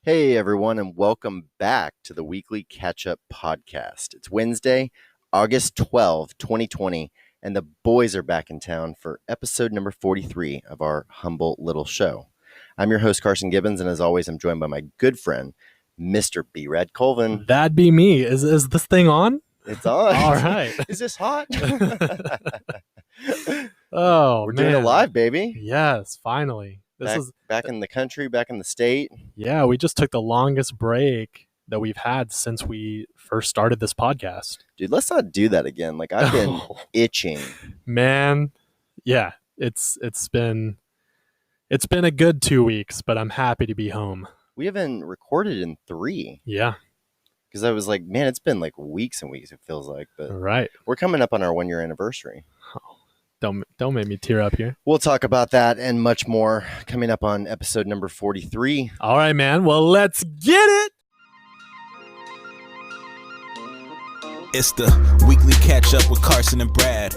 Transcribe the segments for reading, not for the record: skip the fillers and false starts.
Hey everyone, and welcome back to the weekly catch-up podcast. It's Wednesday, August 12, 2020, and the boys are back in town for episode number 43 of our humble little show. I'm your host, Carson Gibbons, and as always, I'm joined by my good friend, Mr. B-Red Colvin. That'd be me. Is this thing on? It's on. All right. Is this hot? Oh, We're man. doing it live, baby. Yes, finally. Back in the country, back in the state. Yeah, we just took the longest break that we've had since we first started this podcast. Dude, let's not do that again. Like, I've been itching. Man, yeah, it's been a good 2 weeks, but I'm happy to be home. We haven't recorded in 3. Yeah. Because I was like, man, it's been like weeks and weeks, it feels like. But Right. we're coming up on our 1-year anniversary. Don't make me tear up here. We'll talk about that and much more coming up on episode number 43. All right, man. Well, let's get it. It's the weekly catch up with Carson and Brad.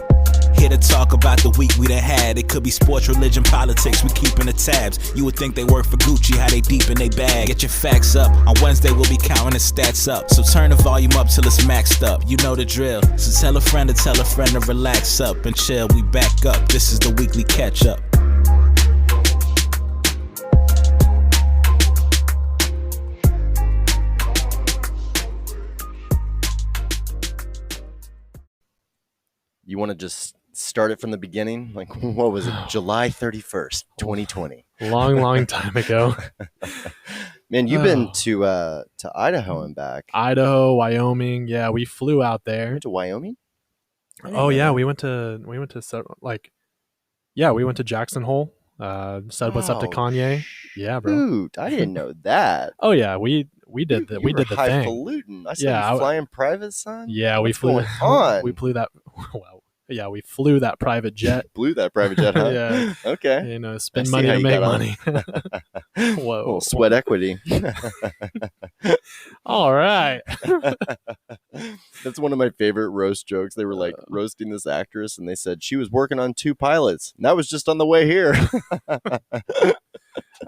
Here to talk about the week we done had. It could be sports, religion, politics. We keeping the tabs. You would think they work for Gucci, how they deep in they bag. Get your facts up. On Wednesday we'll be counting the stats up. So turn the volume up till it's maxed up. You know the drill. So tell a friend to relax up and chill. We back up. This is the weekly catch up. You want to just start it from the beginning? Like, what was it? July 31st, 2020. Long time ago. Man, you've been to Idaho and back. Idaho, Wyoming. Yeah, we flew out You there. went to Wyoming? Oh yeah, we went to we went to Jackson Hole. Said what's up to Kanye. Yeah, bro. Dude, I didn't know that. Oh yeah, we did the You we were did the thing. highfalutin. I said you flying private, son? Yeah, What's going on? we flew that. Well, yeah, we flew that private jet. Blew that private jet, huh? Yeah. Okay. You know, I spend see money how to you make got on. money. Whoa. Little sweat equity. All right. That's one of my favorite roast jokes. They were like roasting this actress, and they said she was working on 2 pilots. And that was just on the way here.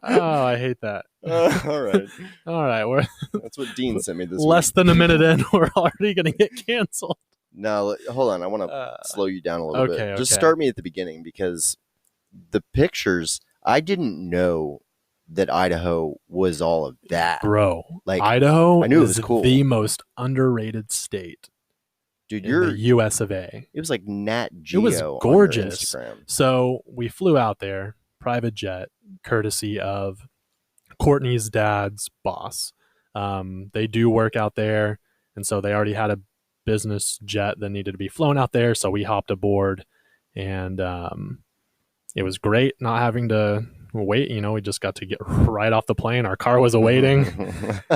Oh, I hate that. All right. All right, we're That's what Dean sent me this less week. than a minute in. We're already gonna get canceled. No, hold on. I want to slow you down a little bit. okay, Just okay. start me at the beginning, because the pictures, I didn't know that Idaho was all of that. Bro, Like, Idaho I knew it is was cool. the most underrated state Dude, in the US of A. it was like Nat Geo. It was on your gorgeous. Instagram. So we flew out there, private jet, courtesy of Courtney's dad's boss. They do work out there, and so they already had a business jet that needed to be flown out there. So we hopped aboard, and it was great not having to wait. You know, we just got to get right off the plane. Our car was awaiting,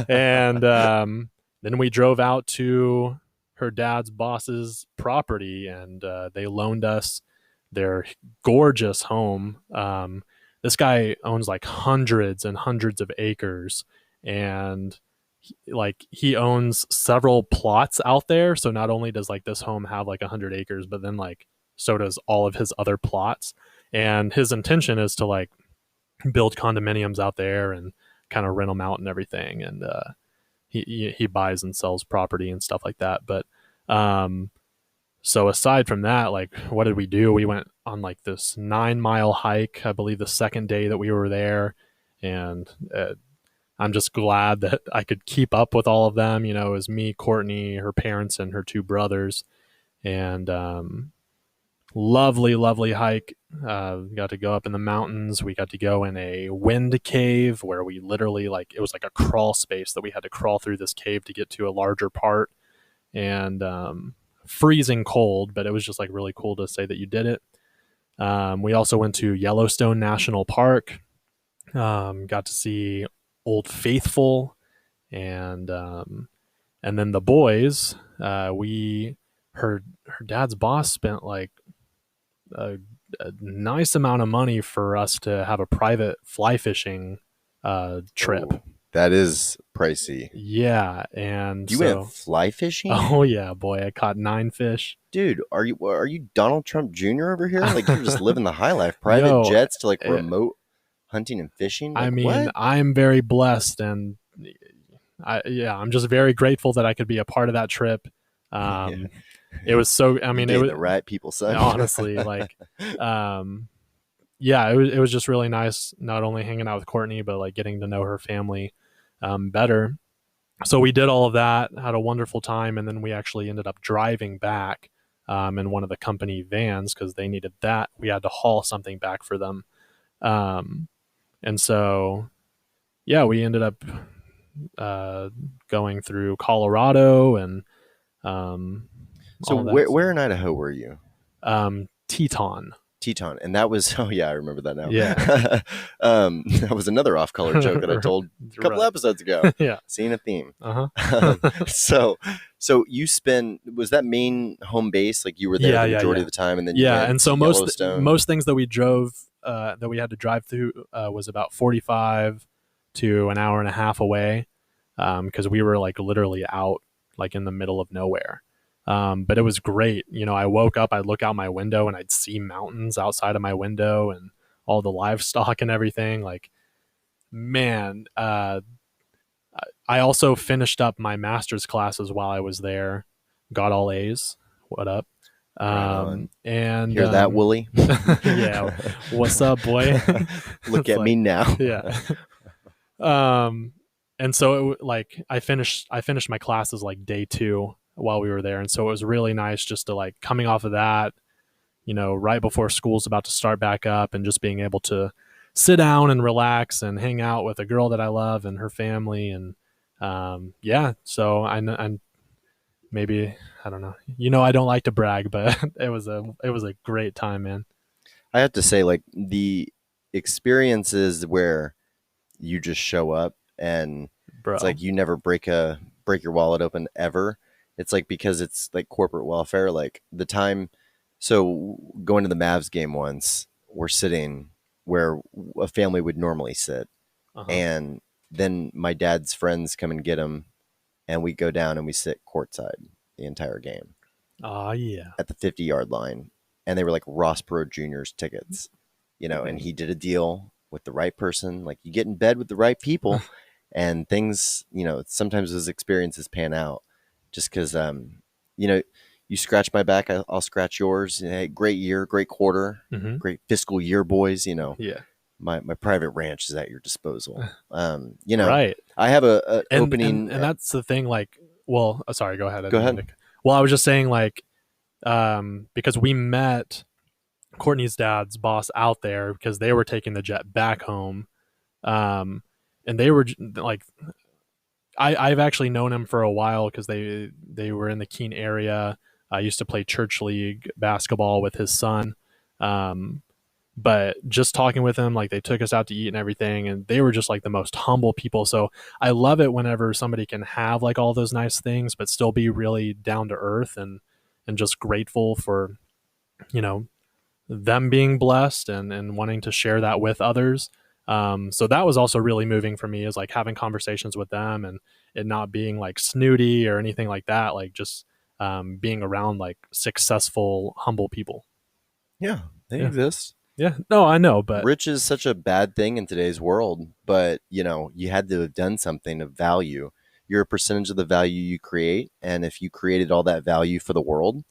and then we drove out to her dad's boss's property, and they loaned us their gorgeous home. This guy owns like hundreds and hundreds of acres, and he owns several plots out there. So not only does like this home have like 100 acres, but then like so does all of his other plots. And his intention is to like build condominiums out there and kind of rent them out and everything. And he buys and sells property and stuff like that. But so aside from that, like, what did we do? We went on like this 9-mile hike, I believe the second day that we were there. And I'm just glad that I could keep up with all of them. You know, it was me, Courtney, her parents, and her 2 brothers. And lovely hike. We got to go up in the mountains. We got to go in a wind cave where we literally, like, it was like a crawl space that we had to crawl through this cave to get to a larger part. And freezing cold, but it was just like really cool to say that you did it. We also went to Yellowstone National Park. Got to see Old Faithful, and then the boys. Her dad's boss spent like a nice amount of money for us to have a private fly fishing trip. Ooh, that is pricey. Yeah, and You went fly fishing? Oh yeah, boy, I caught 9 fish. Dude, are you Donald Trump Jr. over here? Like, you're just living the high life. Private Yo, jets to like remote hunting and fishing? Like, I mean, what? I'm very blessed, and I'm just very grateful that I could be a part of that trip. Yeah. It was so, I You mean, it dating was the right people, son. honestly like, yeah, it was just really nice, not only hanging out with Courtney, but like getting to know her family better. So we did all of that, had a wonderful time, and then we actually ended up driving back in one of the company vans because they needed that. We had to haul something back for them. And so, yeah, we ended up going through Colorado and So all that. where in Idaho were you? Teton. Teton, and that was oh yeah, I remember that now. Yeah. That was another off-color joke that I told a couple episodes ago. Yeah, seeing a theme. uh-huh. So you spend, was that main home base? Like you were there the majority of the time, and then you went and so to Yellowstone? most things that we drove that we had to drive through was about 45 to an hour and a half away because we were like literally out like in the middle of nowhere. But it was great. You know, I woke up, I'd look out my window and I'd see mountains outside of my window and all the livestock and everything. Like, man, I also finished up my master's classes while I was there, got all A's. What up? And hear that, Wooly? Yeah. What's up, boy? Look at me now. Yeah. And so I finished my classes like day 2 while we were there. And so it was really nice just to like coming off of that, you know, right before school's about to start back up and just being able to sit down and relax and hang out with a girl that I love and her family. And, so I'm maybe, I don't know, you know, I don't like to brag, but it was a great time, man. I have to say, like, the experiences where you just show up and it's like you never break your wallet open ever. It's like, because it's like corporate welfare, like the time. So going to the Mavs game once, we're sitting where a family would normally sit. And then my dad's friends come and get him, and we go down and we sit courtside the entire game. Yeah. At the 50-yard line. And they were like Ross Perot Jr.'s tickets, you know, and he did a deal with the right person. Like, you get in bed with the right people and things, you know, sometimes those experiences pan out just because, you know, you scratch my back, I'll scratch yours. Hey, great year, great quarter, great fiscal year, boys. You know, my private ranch is at your disposal. You know, right. I have a opening, and that's the thing. Like, well, sorry, go ahead. Go ahead. Well, I was just saying, like, because we met Courtney's dad's boss out there because they were taking the jet back home, and they were like, I've actually known him for a while because they were in the Keene area. I used to play church league basketball with his son. But just talking with him, like, they took us out to eat and everything, and they were just like the most humble people. So I love it whenever somebody can have like all those nice things, but still be really down to earth and just grateful for, you know, them being blessed and wanting to share that with others. So that was also really moving for me, is like having conversations with them and it not being like snooty or anything like that. Like, just being around like successful, humble people. Yeah, they exist. Yeah, no, I know, but rich is such a bad thing in today's world. But, you know, you had to have done something of value. You're a percentage of the value you create. And if you created all that value for the world,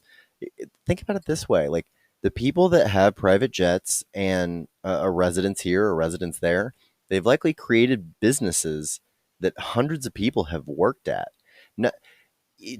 think about it this way. Like, the people that have private jets and a residence here, a residence there, they've likely created businesses that hundreds of people have worked at. Now,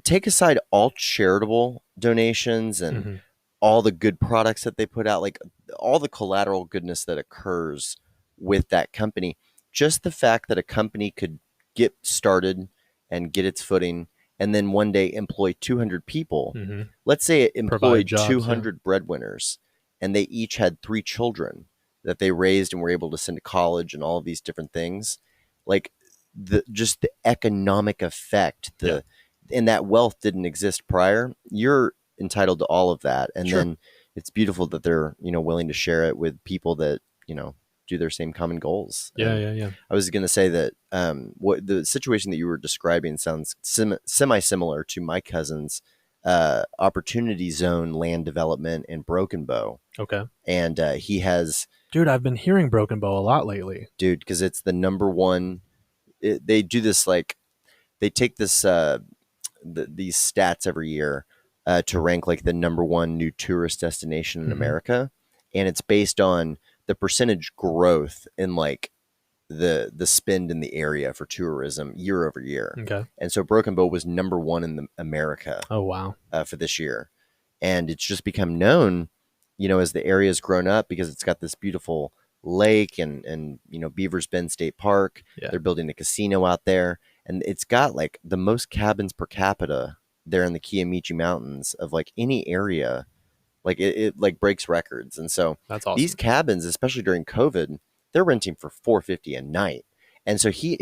take aside all charitable donations and all the good products that they put out, like all the collateral goodness that occurs with that company. Just the fact that a company could get started and get its footing and then one day employ 200 people. Let's say it employed jobs, 200 breadwinners, and they each had 3 children that they raised and were able to send to college and all of these different things. Like, just the economic effect, and that wealth didn't exist prior. You're entitled to all of that. And then it's beautiful that they're, you know, willing to share it with people that, you know, do their same common goals. Yeah. I was going to say that what the situation that you were describing sounds semi-similar to my cousin's opportunity zone land development in Broken Bow. Okay. And he has... Dude, I've been hearing Broken Bow a lot lately. Dude, because it's the number one... they do this, like... they take this these stats every year to rank like the number one new tourist destination in America, and it's based on the percentage growth in like the spend in the area for tourism year over year. Okay. And so Broken Bow was number one in America. Oh, wow. For this year. And it's just become known, as the area's grown up because it's got this beautiful lake and Beaver's Bend State Park. Yeah. They're building a casino out there. And it's got like the most cabins per capita there in the Kiamichi Mountains of like any area. Like it like breaks records. And so that's awesome. These cabins, especially during COVID, they're renting for $450 a night. And so he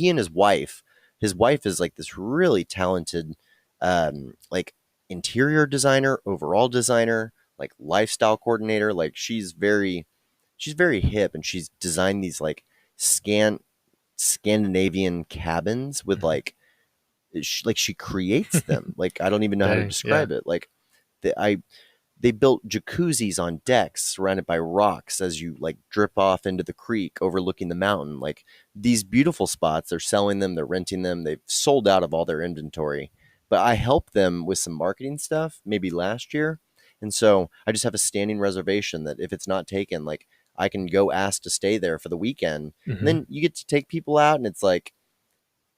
and his wife is like this really talented, like interior designer, overall designer, like lifestyle coordinator. Like she's very hip, and she's designed these like Scandinavian cabins with like she creates them. Like I don't even know how to describe it. Like they built jacuzzis on decks surrounded by rocks as you like drip off into the creek overlooking the mountain. Like these beautiful spots, they're selling them, they're renting them. They've sold out of all their inventory, but I helped them with some marketing stuff maybe last year. And so I just have a standing reservation that if it's not taken, like I can go ask to stay there for the weekend. And then you get to take people out, and it's like,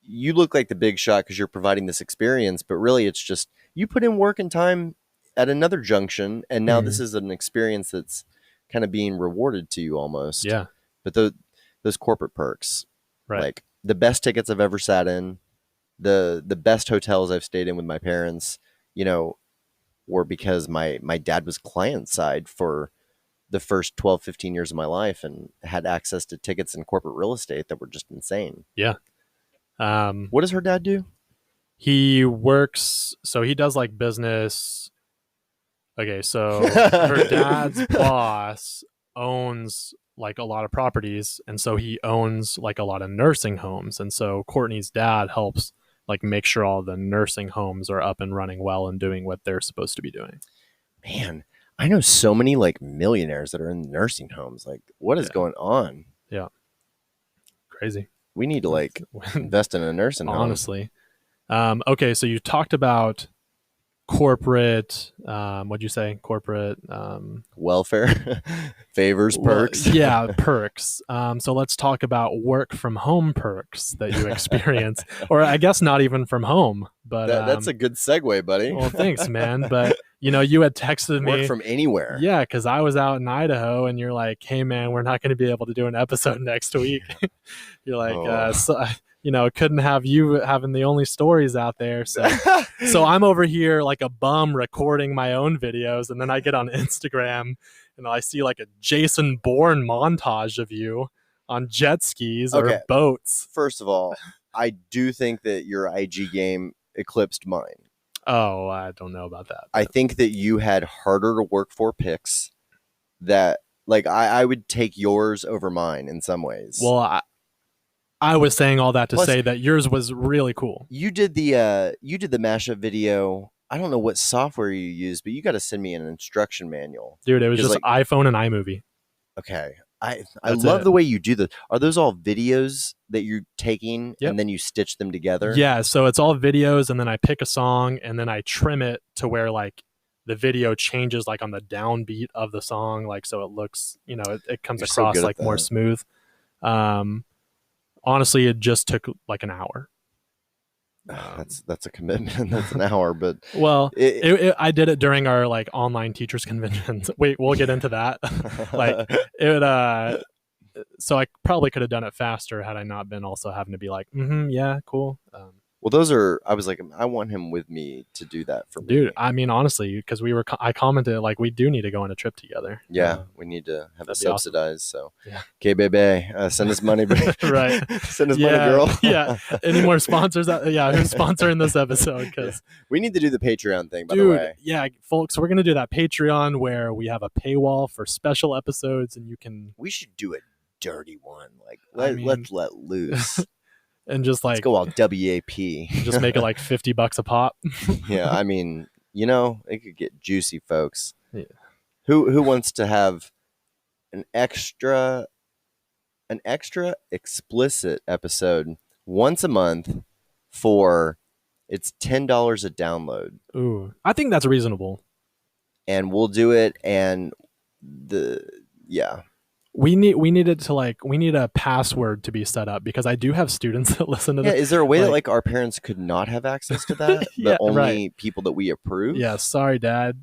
you look like the big shot because you're providing this experience, but really it's just, you put in work and time at another junction, and now this is an experience that's kind of being rewarded to you almost. Yeah. But those corporate perks, right? Like the best tickets I've ever sat in, the best hotels I've stayed in with my parents, were because my dad was client side for the first 12, 15 years of my life and had access to tickets in corporate real estate that were just insane. Yeah. What does her dad do? He works, so he does like business. Okay, so her dad's boss owns like a lot of properties, and so he owns like a lot of nursing homes, and so Courtney's dad helps like make sure all the nursing homes are up and running well and doing what they're supposed to be doing. Man, I know so many like millionaires that are in nursing homes. Like, what is going on? Yeah, crazy. We need to like invest in a nursing home. Honestly. Okay, so you talked about corporate, what'd you say? Corporate welfare, favors, perks. Yeah, perks. So let's talk about work from home perks that you experience, or I guess not even from home, but that's a good segue, buddy. Well, thanks, man. But you had texted me work from anywhere. Yeah, because I was out in Idaho, and you're like, "Hey, man, we're not going to be able to do an episode next week." You're like, couldn't have you having the only stories out there. So I'm over here like a bum recording my own videos. And then I get on Instagram and I see like a Jason Bourne montage of you on jet skis or boats. First of all, I do think that your IG game eclipsed mine. Oh, I don't know about that. I think that you had harder to work for pics that like I would take yours over mine in some ways. Well, I was saying all that to say that yours was really cool. You did the mashup video. I don't know what software you used, but you got to send me an instruction manual. Dude, it was just like, iPhone and iMovie. Okay. I love the way you do this. Are those all videos that you're taking and then you stitch them together? Yeah, so it's all videos, and then I pick a song and then I trim it to where like the video changes like on the downbeat of the song, like so it looks, it comes across like more smooth. Honestly, it just took like an hour. That's a commitment. That's an hour, but well, I did it during our like online teachers conventions. Wait, we'll get into that. Like it. So I probably could have done it faster had I not been also having to be like, yeah, cool. Well, I was like, I want him with me to do that for me. Dude, I mean, honestly, because I commented like we do need to go on a trip together. Yeah, we need to have it subsidized. Awesome. So, okay, baby, send us money. Right. Send us money, girl. Yeah. Any more sponsors? Who's sponsoring this episode? Because we need to do the Patreon thing, by the way. Yeah, folks, we're going to do that Patreon where we have a paywall for special episodes, and you can... We should do a dirty one. Like, let's let loose. And just like, let's go all WAP. Just make it like $50 a pop. Yeah, I mean, it could get juicy, folks. Yeah. Who wants to have an extra explicit episode once a month, for it's $10 a download. Ooh, I think that's reasonable. And we'll do it. And we need it to we need a password to be set up because I do have students that listen to this. Is there a way that our parents could not have access to that? Yeah, but only people that we approve? Yeah, sorry, Dad.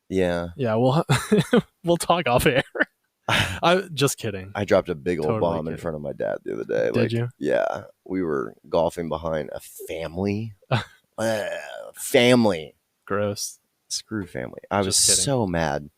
Yeah, we'll talk off air. I'm just kidding. I dropped a big old Totally bomb kidding. in front of my dad the other day. Did you? Yeah, we were golfing behind a family. Family. Gross. Screw family. I was Just kidding. so mad.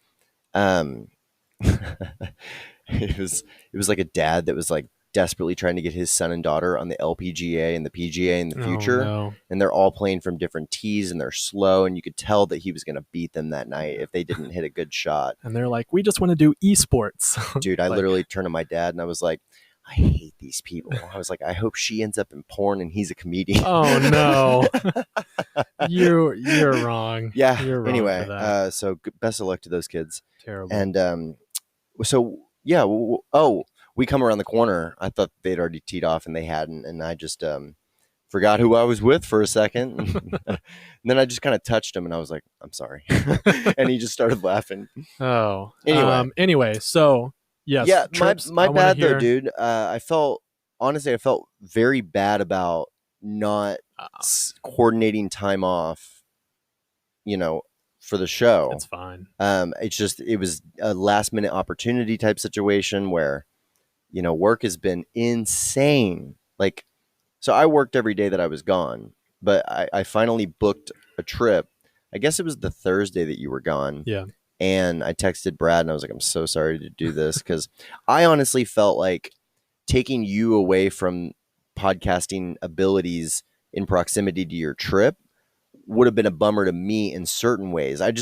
It was like a dad that was like desperately trying to get his son and daughter on the LPGA and the PGA in the future. Oh, no. And they're all playing from different tees and they're slow. And you could tell that he was going to beat them that night if they didn't hit a good shot. And they're like, we just want to do esports. Dude, I literally turned to my dad and I was like, I hate these people. I was like, I hope she ends up in porn and he's a comedian. Oh no. You're wrong. Yeah. You're wrong anyway, for that. so best of luck to those kids. Terrible. And so yeah, we come around the corner. I thought they'd already teed off and they hadn't, and I just forgot who I was with for a second. And then I just kind of touched him and I was like, I'm sorry. And he just started laughing. Oh. Anyway. So yes. Yeah, trips, my bad though, dude. I felt very bad about not coordinating time off, for the show. It's fine. It was a last minute opportunity type situation where, work has been insane. So I worked every day that I was gone, but I finally booked a trip. I guess it was the Thursday that you were gone. Yeah. And I texted Brad and I was like, I'm so sorry to do this because I honestly felt like taking you away from podcasting abilities in proximity to your trip would have been a bummer to me in certain ways. I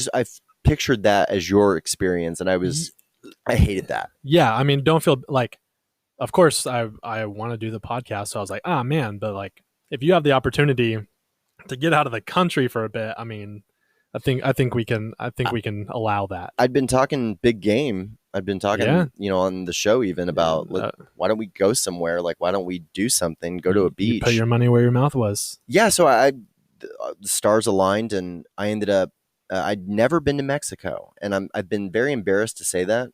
pictured that as your experience and I hated that. Yeah. I mean, don't feel like, of course I want to do the podcast. So I was like, man, but if you have the opportunity to get out of the country for a bit, I mean, I think we can allow that. I'd been talking big game. I'd been talking, on the show even about why don't we go somewhere? Why don't we do something? Go to a beach. You put your money where your mouth was. Yeah. So the stars aligned, and I ended up. I'd never been to Mexico, and I've been very embarrassed to say that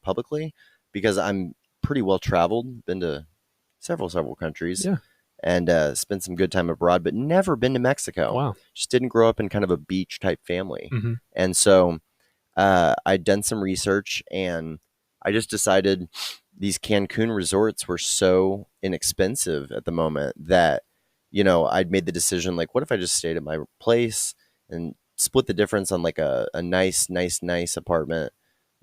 publicly because I'm pretty well traveled. Been to several countries. Yeah. And spent some good time abroad, but never been to Mexico. Wow. Just didn't grow up in kind of a beach type family. Mm-hmm. And so I'd done some research and I just decided these Cancun resorts were so inexpensive at the moment that, I'd made the decision, what if I just stayed at my place and split the difference on a nice apartment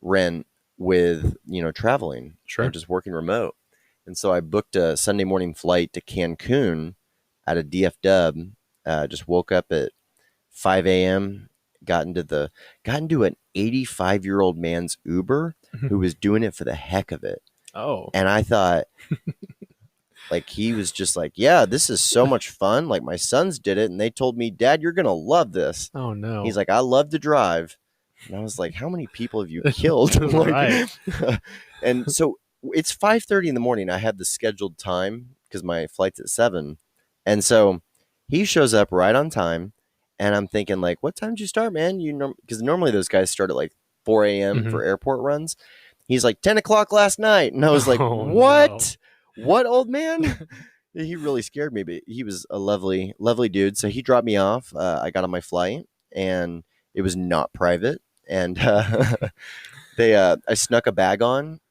rent with, traveling. Sure. And just working remote. And so I booked a Sunday morning flight to Cancun at a DFW. Just woke up at 5 a.m. Got into an 85-year-old man's Uber who was doing it for the heck of it. Oh. And I thought, he was just yeah, this is so much fun. My sons did it, and they told me, Dad, you're gonna love this. Oh no. He's like, I love to drive, and I was like, how many people have you killed? Right. And so. It's 5:30 in the morning. I had the scheduled time because my flight's at 7. And so he shows up right on time. And I'm thinking, what time did you start, man? Because normally those guys start at 4 a.m. for airport runs. He's like 10 o'clock last night. And I was like, what? No. What, old man? He really scared me, but he was a lovely, lovely dude. So he dropped me off. I got on my flight and it was not private. And I snuck a bag on.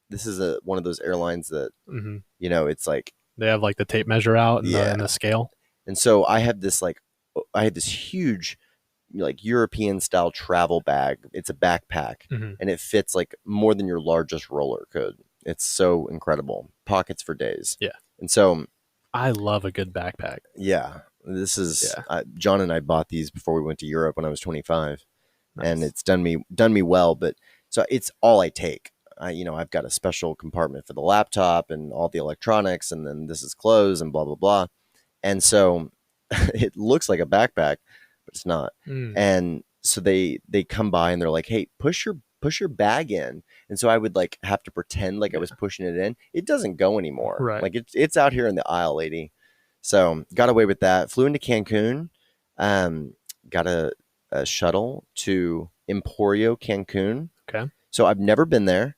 This is one of those airlines that, it's they have the tape measure out and the scale. And so I had this huge, European style travel bag. It's a backpack and it fits more than your largest roller could. It's so incredible. Pockets for days. Yeah. And so I love a good backpack. Yeah. This is, John and I bought these before we went to Europe when I was 25 and it's done me well, but so it's all I take. I've got a special compartment for the laptop and all the electronics, and then this is clothes and blah, blah, blah. And so it looks like a backpack, but it's not. And so they come by and they're like, hey, push your bag in. And so I would have to pretend I was pushing it in. It doesn't go anymore. Right. It's out here in the aisle, lady. So got away with that. Flew into Cancun. Got a shuttle to Emporio, Cancun. Okay. So I've never been there.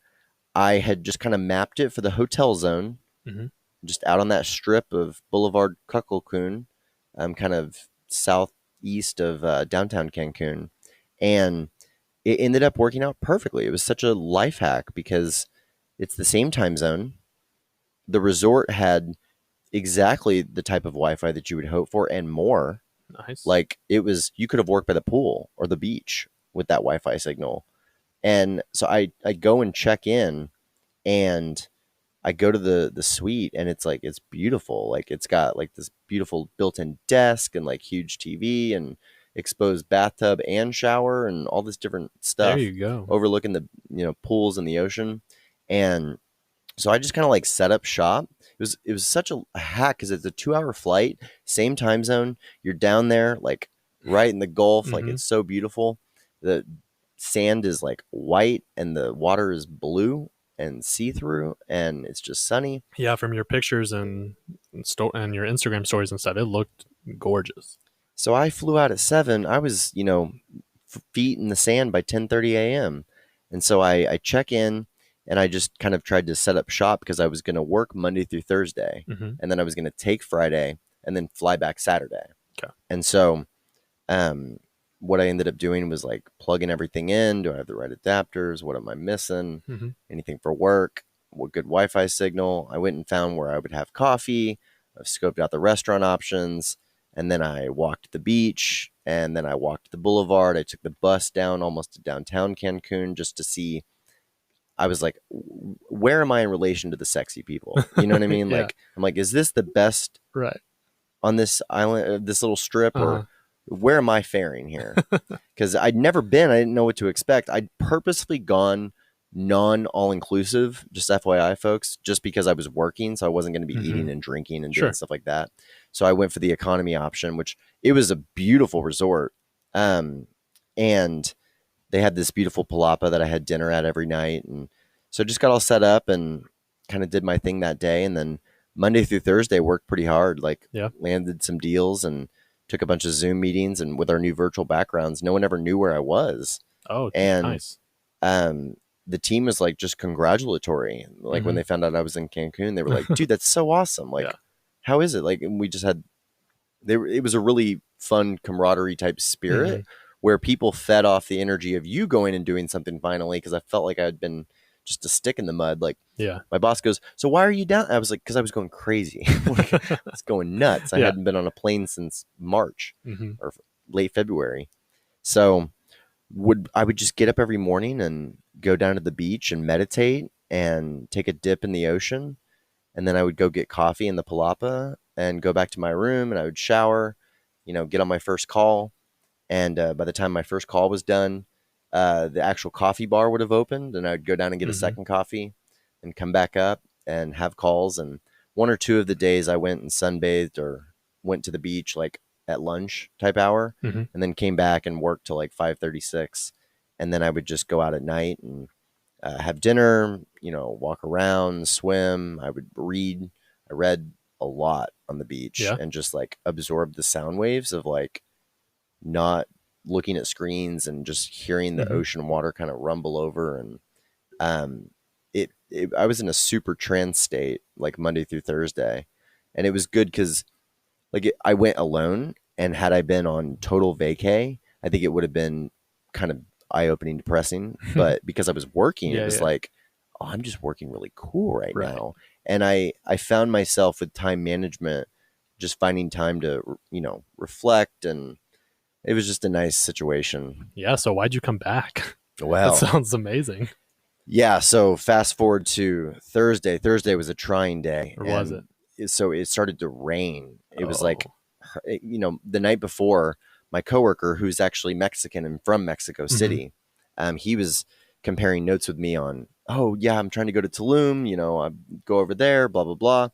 I had just kind of mapped it for the hotel zone, Mm-hmm. just out on that strip of Boulevard Cuculcún, kind of southeast of downtown Cancun. And it ended up working out perfectly. It was such a life hack because it's the same time zone. The resort had exactly the type of Wi-Fi that you would hope for and more. Nice. Like it was, you could have worked by the pool or the beach with that Wi-Fi signal. And so I go and check in, and I go to the suite, and it's like, it's beautiful. Like it's got like this beautiful built-in desk and like huge TV and exposed bathtub and shower and all this different stuff. There you go. Overlooking the, pools and the ocean. And so I just kind of like set up shop. It was such a hack because it's a 2-hour flight, same time zone. You're down there like right in the Gulf. Like it's so beautiful. The sand is like white and the water is blue and see-through, and it's just sunny. Yeah, from your pictures and your Instagram stories and stuff, it looked gorgeous. So I flew out at 7. I was, feet in the sand by 10:30 a.m. And so I check in, and I just kind of tried to set up shop because I was going to work Monday through Thursday, and then I was going to take Friday and then fly back Saturday. Okay. And so what I ended up doing was like plugging everything in. Do I have the right adapters? What am I missing? Anything for work? What good Wi-Fi signal? I went and found where I would have coffee. I've scoped out the restaurant options, and then I walked the beach, and then I walked the boulevard. I took the bus down almost to downtown Cancun just to see. I was like, where am I in relation to the sexy people? You know what I mean? Yeah. Like, I'm like, is this the best right on this island, this little strip, or where am I faring here? Because I'd never been. I didn't know what to expect. I'd purposely gone non-all-inclusive, just FYI, folks, just because I was working, so I wasn't going to be eating and drinking and doing stuff like that. So I went for the economy option, which it was a beautiful resort. And they had this beautiful palapa that I had dinner at every night. And so I just got all set up and kind of did my thing that day. And then Monday through Thursday worked pretty hard, like landed some deals and took a bunch of Zoom meetings. And with our new virtual backgrounds, no one ever knew where I was. Oh, and nice. The team was like just congratulatory. Like when they found out I was in Cancun, they were like, dude, that's so awesome. Like, how is it? Like, and we just had, it was a really fun camaraderie type spirit where people fed off the energy of you going and doing something finally. Cause I felt like I had been just a stick in the mud. Like my boss goes, so why are you down? I was like, cause I was going crazy. Like, I was going nuts. I hadn't been on a plane since March or late February. So I would just get up every morning and go down to the beach and meditate and take a dip in the ocean. And then I would go get coffee in the palapa and go back to my room, and I would shower, get on my first call. And by the time my first call was done, the actual coffee bar would have opened, and I would go down and get a second coffee and come back up and have calls. And one or two of the days I went and sunbathed or went to the beach like at lunch type hour, and then came back and worked till like 5:36. And then I would just go out at night and have dinner, walk around, swim. I would read. I read a lot on the beach and just like absorb the sound waves of like not looking at screens and just hearing the ocean water kind of rumble over. And I was in a super trance state like Monday through Thursday. And it was good because I went alone, and had I been on total vacay, I think it would have been kind of eye-opening, depressing. But because I was working, it was like, oh, I'm just working really cool right now. And I found myself with time management, just finding time to, reflect. And it was just a nice situation. Yeah. So why'd you come back? Well, that sounds amazing. Yeah. So fast forward to Thursday. Thursday was a trying day. Or was it? So it started to rain. It was like, the night before, my coworker, who's actually Mexican and from Mexico City, he was comparing notes with me on, oh yeah, I'm trying to go to Tulum, I go over there, blah, blah, blah.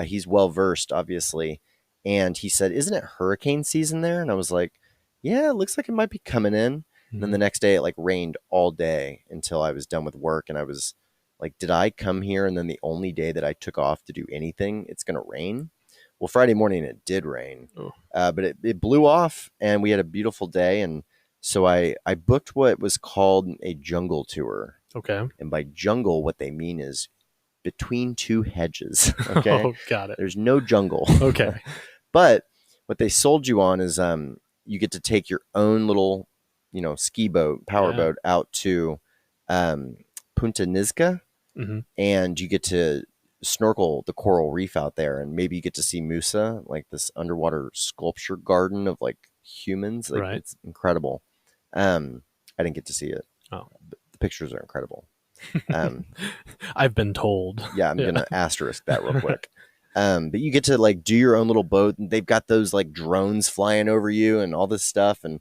He's well-versed, obviously. And he said, isn't it hurricane season there? And I was like, yeah, it looks like it might be coming in. And then the next day it like rained all day until I was done with work. And I was like, did I come here and then the only day that I took off to do anything, it's going to rain? Well, Friday morning it did rain, Oh. but it blew off, and we had a beautiful day. And so I booked what was called a jungle tour. Okay. And by jungle, what they mean is between two hedges. Okay. Oh, got it. There's no jungle. Okay. But what they sold you on is you get to take your own little, ski boat, power boat out to Punta Nizca, and you get to snorkel the coral reef out there, and maybe you get to see Musa, like this underwater sculpture garden of like humans. Like, right. It's incredible. I didn't get to see it. Oh. But the pictures are incredible. I've been told. Yeah, I'm gonna asterisk that real quick. But you get to like do your own little boat, and they've got those like drones flying over you and all this stuff, and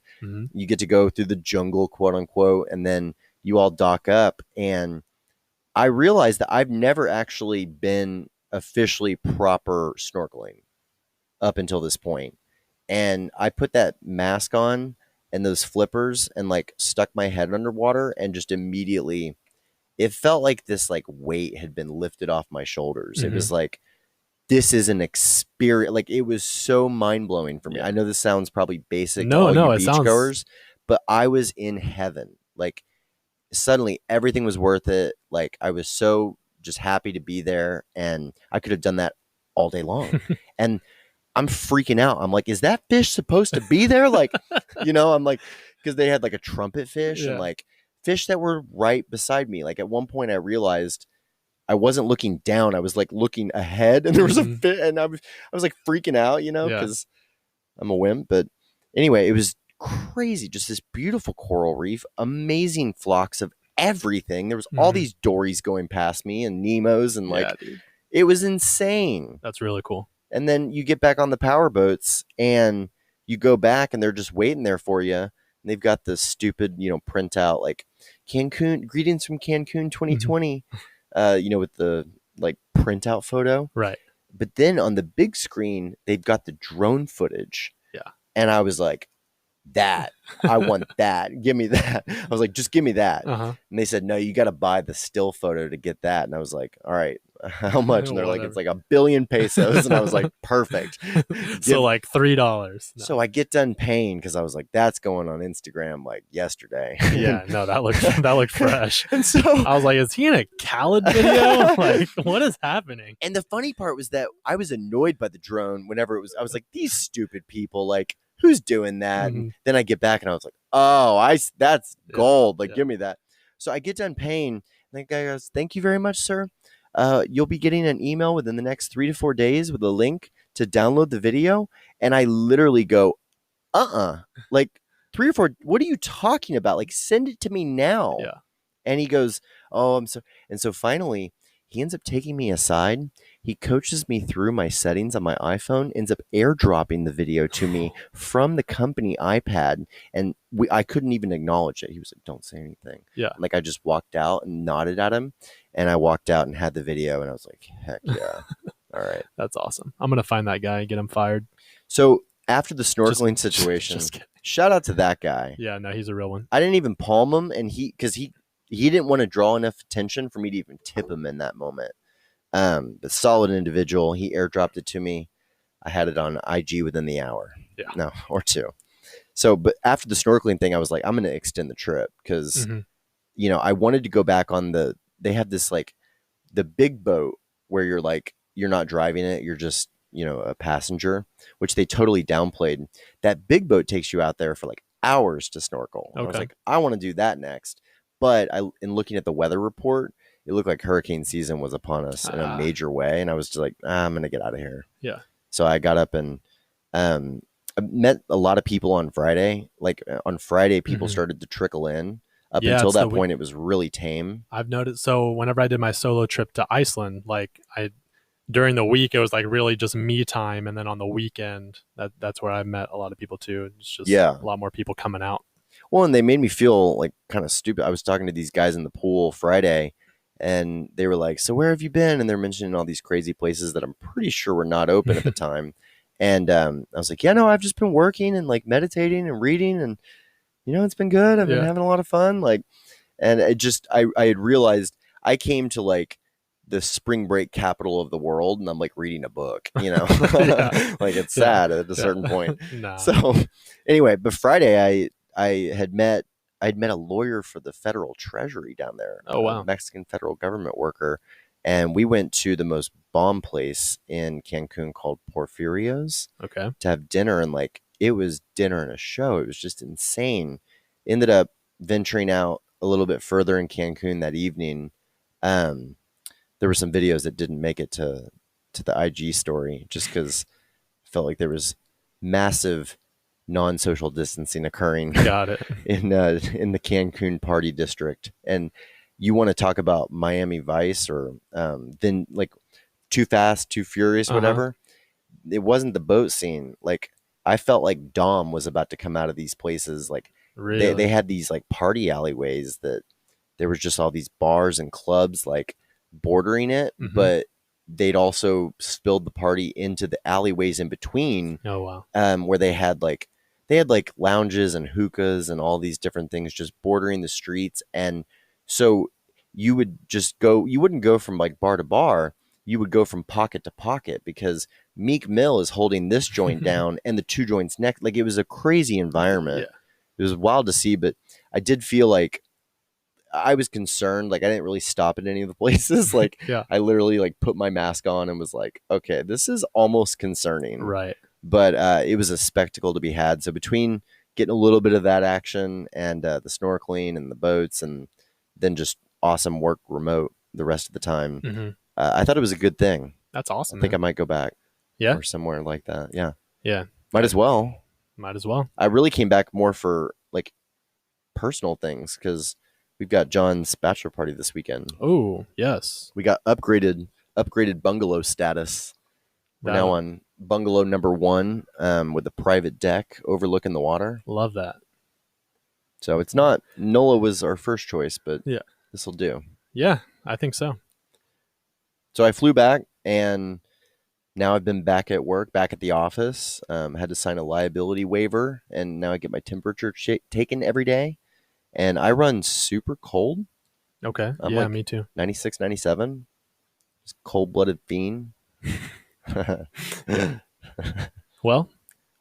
you get to go through the jungle, quote unquote, and then you all dock up. And I realized that I've never actually been officially proper snorkeling up until this point. And I put that mask on and those flippers and like stuck my head underwater, and just immediately it felt like this like weight had been lifted off my shoulders. It was like, this is an experience. Like, it was so mind blowing for me. I know this sounds probably basic to all you beachgoers, but I was in heaven. Like, suddenly everything was worth it. Like, I was so just happy to be there, and I could have done that all day long. And I'm freaking out. I'm like, is that fish supposed to be there? Like, I'm like, because they had like a trumpet fish and like fish that were right beside me. Like, at one point I realized I wasn't looking down. I was like looking ahead, and there was a fish, and I was like freaking out, because I'm a wimp. But anyway, it was crazy. Just this beautiful coral reef, amazing flocks of everything. There was all these dories going past me and Nemos, and like, it was insane. That's really cool. And then you get back on the power boats, and you go back, and they're just waiting there for you. And they've got this stupid, printout like Cancun, greetings from Cancun 2020. With the like printout photo. Right. But then on the big screen, they've got the drone footage. Yeah. And I was like, I want that. Give me that. I was like, just give me that. And they said, no, you got to buy the still photo to get that. And I was like, all right, how much? And they're like, it's like 1 billion pesos. And I was like, perfect. So like $3. No. So I get done paying, because I was like, that's going on Instagram like yesterday. Yeah, no, that looked fresh. And so I was like, is he in a Khaled video? Like, what is happening? And the funny part was that I was annoyed by the drone whenever it was. I was like, these stupid people, like, who's doing that? And then I get back, and I was like, oh, that's gold. Like, give me that. So I get done paying, and the guy goes, thank you very much, sir. You'll be getting an email within the next 3 to 4 days with a link to download the video. And I literally go, like 3 or 4. What are you talking about? Like, send it to me now. Yeah. And he goes, oh, I'm so. And so finally, he ends up taking me aside. He coaches me through my settings on my iPhone, ends up airdropping the video to me from the company iPad. And I couldn't even acknowledge it. He was like, don't say anything. Yeah. Like, I just walked out and nodded at him. And I walked out and had the video. And I was like, heck yeah. All right. That's awesome. I'm going to find that guy and get him fired. So after the snorkeling situation, shout out to that guy. Yeah, no, he's a real one. I didn't even palm him. And because he didn't want to draw enough attention for me to even tip him in that moment. But solid individual. He airdropped it to me. I had it on IG within the hour. Yeah. No, or 2. So, but after the snorkeling thing, I was like, I'm going to extend the trip, because, I wanted to go back on they have this like the big boat where you're not driving it. You're just, a passenger, which they totally downplayed. That big boat takes you out there for like hours to snorkel. Okay. I was like, I want to do that next. But in looking at the weather report, it looked like hurricane season was upon us in a major way. And I was just like, I'm going to get out of here. Yeah. So I got up and I met a lot of people on Friday. Like on Friday, people started to trickle in. Up until that point, it was really tame. I've noticed. So whenever I did my solo trip to Iceland, like during the week, it was like really just me time. And then on the weekend, that's where I met a lot of people too. It's just a lot more people coming out. Well, and they made me feel like kind of stupid. I was talking to these guys in the pool Friday, and they were like, so where have you been? And they're mentioning all these crazy places that I'm pretty sure were not open at the time. And I was like, yeah, no, I've just been working and like meditating and reading, and it's been good. I've been having a lot of fun. Like, and it just, I had realized I came to like the spring break capital of the world, and I'm like reading a book, you know. Yeah. Like it's sad at a certain Yeah. point. Nah. So anyway, but Friday I'd met a lawyer for the federal treasury down there, Oh, wow. a Mexican federal government worker, and we went to the most bomb place in Cancun called Porfirio's Okay. to have dinner, and like it was dinner and a show. It was just insane. Ended up venturing out a little bit further in Cancun that evening. There were some videos that didn't make it to the IG story just because I felt like there was massive non-social distancing occurring. Got it. in the Cancun party district. And you want to talk about Miami Vice or then like Too Fast, Too Furious, whatever. It wasn't the boat scene. Like I felt like Dom was about to come out of these places. Like Really? they had these like party alleyways that there was just all these bars and clubs like bordering it, but they'd also spilled the party into the alleyways in between. Oh, wow. Where they had like lounges and hookahs and all these different things just bordering the streets. And so you wouldn't go from like bar to bar. You would go from pocket to pocket because Meek Mill is holding this joint down and the two joints next. Like it was a crazy environment. Yeah. It was wild to see, but I did feel like I was concerned. Like I didn't really stop at any of the places. Like Yeah. I literally like put my mask on and was like, okay, this is almost concerning. Right. But it was a spectacle to be had. So between getting a little bit of that action and the snorkeling and the boats and then just awesome work remote the rest of the time, I thought it was a good thing. That's awesome. I think I might go back. Yeah. Or somewhere like that. Yeah. Yeah. Might as well. Might as well. I really came back more for like personal things because we've got John's bachelor party this weekend. Oh, yes. We got upgraded bungalow status. We're now on bungalow number 1 with a private deck overlooking the water. Love that. So it's not, NOLA was our first choice, but yeah, this will do. Yeah, I think so. So I flew back and now I've been back at work, back at the office. Had to sign a liability waiver and now I get my temperature taken every day. And I run super cold. Okay. I'm yeah, like me too. 96, 97. Just cold-blooded fiend. Well,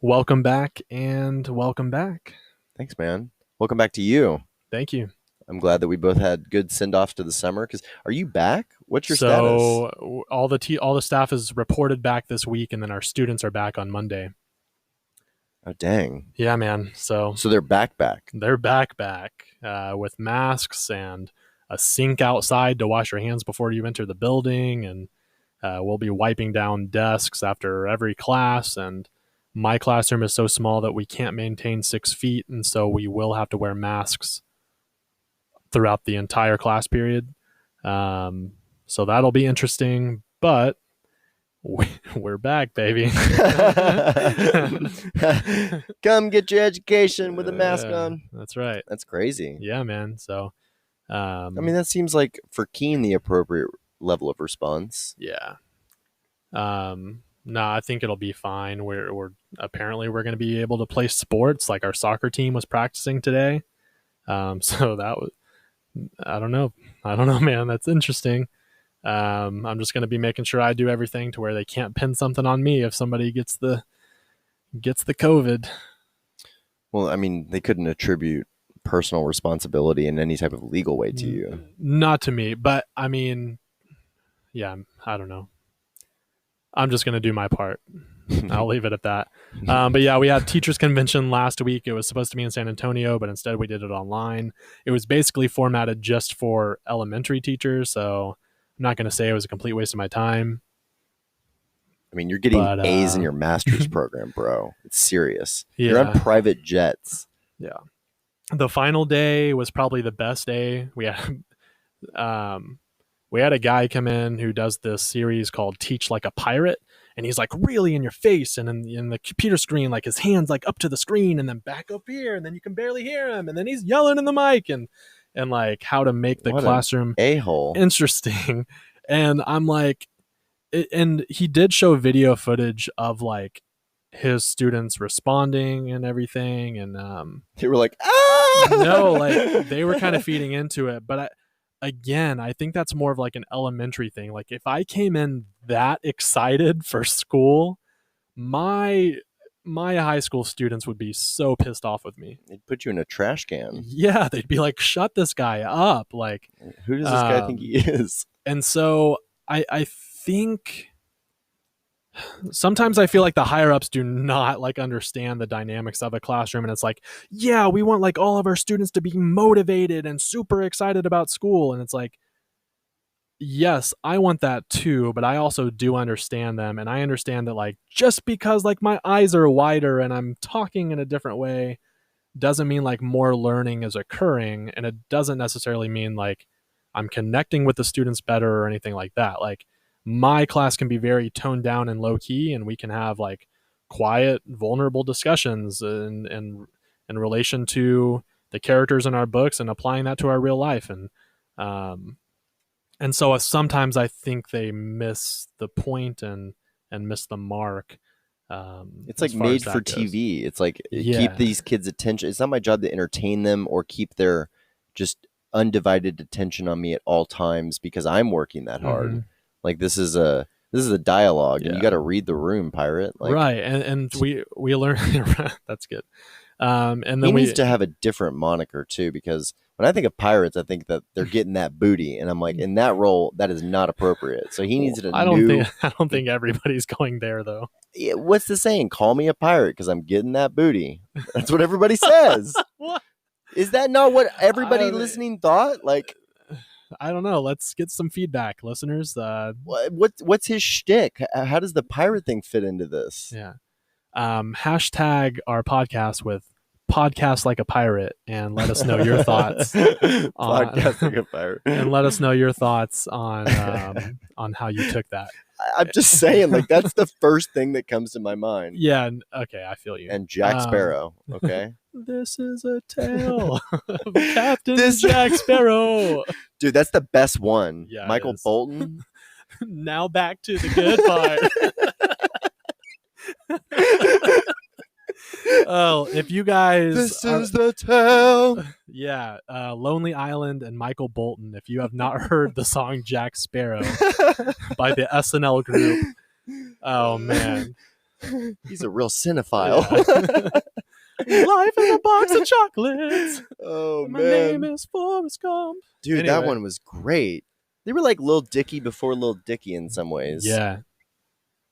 welcome back and welcome back. Thanks, man. Welcome back to you. Thank you. I'm glad that we both had good send-offs to the summer. Because are you back? What's your status? So all the staff is reported back this week, and then our students are back on Monday. Oh, dang. Yeah, man. So they're back. They're back with masks and a sink outside to wash your hands before you enter the building. And we'll be wiping down desks after every class. And my classroom is so small that we can't maintain 6 feet. And so we will have to wear masks throughout the entire class period. So that'll be interesting. But we're back, baby. Come get your education with a mask on. That's right. That's crazy. Yeah, man. So, I mean, that seems like for Keene the appropriate level of response. Yeah. No, I think it'll be fine. We're apparently we're going to be able to play sports. Like our soccer team was practicing today. So that was, I don't know, man. That's interesting. I'm just going to be making sure I do everything to where they can't pin something on me if somebody gets the COVID. Well, I mean, they couldn't attribute personal responsibility in any type of legal way to you. Not to me, but I mean, yeah, I don't know. I'm just going to do my part. I'll leave it at that. But yeah, we had teachers convention last week. It was supposed to be in San Antonio, but instead we did it online. It was basically formatted just for elementary teachers. So I'm not going to say it was a complete waste of my time. I mean, you're getting A's in your master's program, bro. It's serious. Yeah. You're on private jets. Yeah. The final day was probably the best day. We had a guy come in who does this series called Teach Like a Pirate. And he's like really in your face and in the computer screen, like his hands like up to the screen and then back up here. And then you can barely hear him. And then he's yelling in the mic and like how to make the classroom a-hole interesting. And I'm like, and he did show video footage of like his students responding and everything. And they were like, ah! No, like they were kind of feeding into it. But again, I think that's more of like an elementary thing. Like if I came in that excited for school, my high school students would be so pissed off with me. They'd put you in a trash can. Yeah, they'd be like, shut this guy up. Like, who does this guy think he is? And so I think sometimes I feel like the higher ups do not like understand the dynamics of a classroom. And it's like, yeah, we want like all of our students to be motivated and super excited about school. And it's like, yes, I want that too, but I also do understand them. And I understand that like, just because like my eyes are wider and I'm talking in a different way doesn't mean like more learning is occurring. And it doesn't necessarily mean like I'm connecting with the students better or anything like that. Like my class can be very toned down and low key, and we can have like quiet, vulnerable discussions in relation to the characters in our books and applying that to our real life. And so sometimes I think they miss the point and miss the mark. It's like made for TV. It's like keep these kids' attention. It's not my job to entertain them or keep their just undivided attention on me at all times because I'm working that hard. Mm-hmm. Like this is a dialogue, and you got to read the room, pirate. Like, right, and we learn that's good. And then he needs to have a different moniker too, because when I think of pirates, I think that they're getting that booty, and I'm like, in that role, that is not appropriate. So he needs I don't think everybody's going there though. Yeah, what's the saying? Call me a pirate because I'm getting that booty. That's what everybody says. What? Is that not what everybody listening thought? Like, I don't know. Let's get some feedback, listeners. What's his shtick? How does the pirate thing fit into this? Yeah. Hashtag our podcast with podcast like a pirate and let us know your thoughts. Podcast like a pirate. And let us know your thoughts on how you took that. I'm just saying, like, that's the first thing that comes to my mind. Yeah. Okay. I feel you. And Jack Sparrow. Okay. This is a tale of Captain Jack Sparrow. Dude, that's the best one. Yeah, Michael Bolton. Now back to the good part. Oh, if you guys... This is the tale. Yeah. Lonely Island and Michael Bolton. If you have not heard the song Jack Sparrow by the SNL group. Oh, man. He's a real cinephile. Yeah. Life in a box of chocolates. Oh, My man. name is Forrest Gump. Dude, Anyway. That one was great. They were like Lil Dicky before Lil Dicky in some ways. Yeah.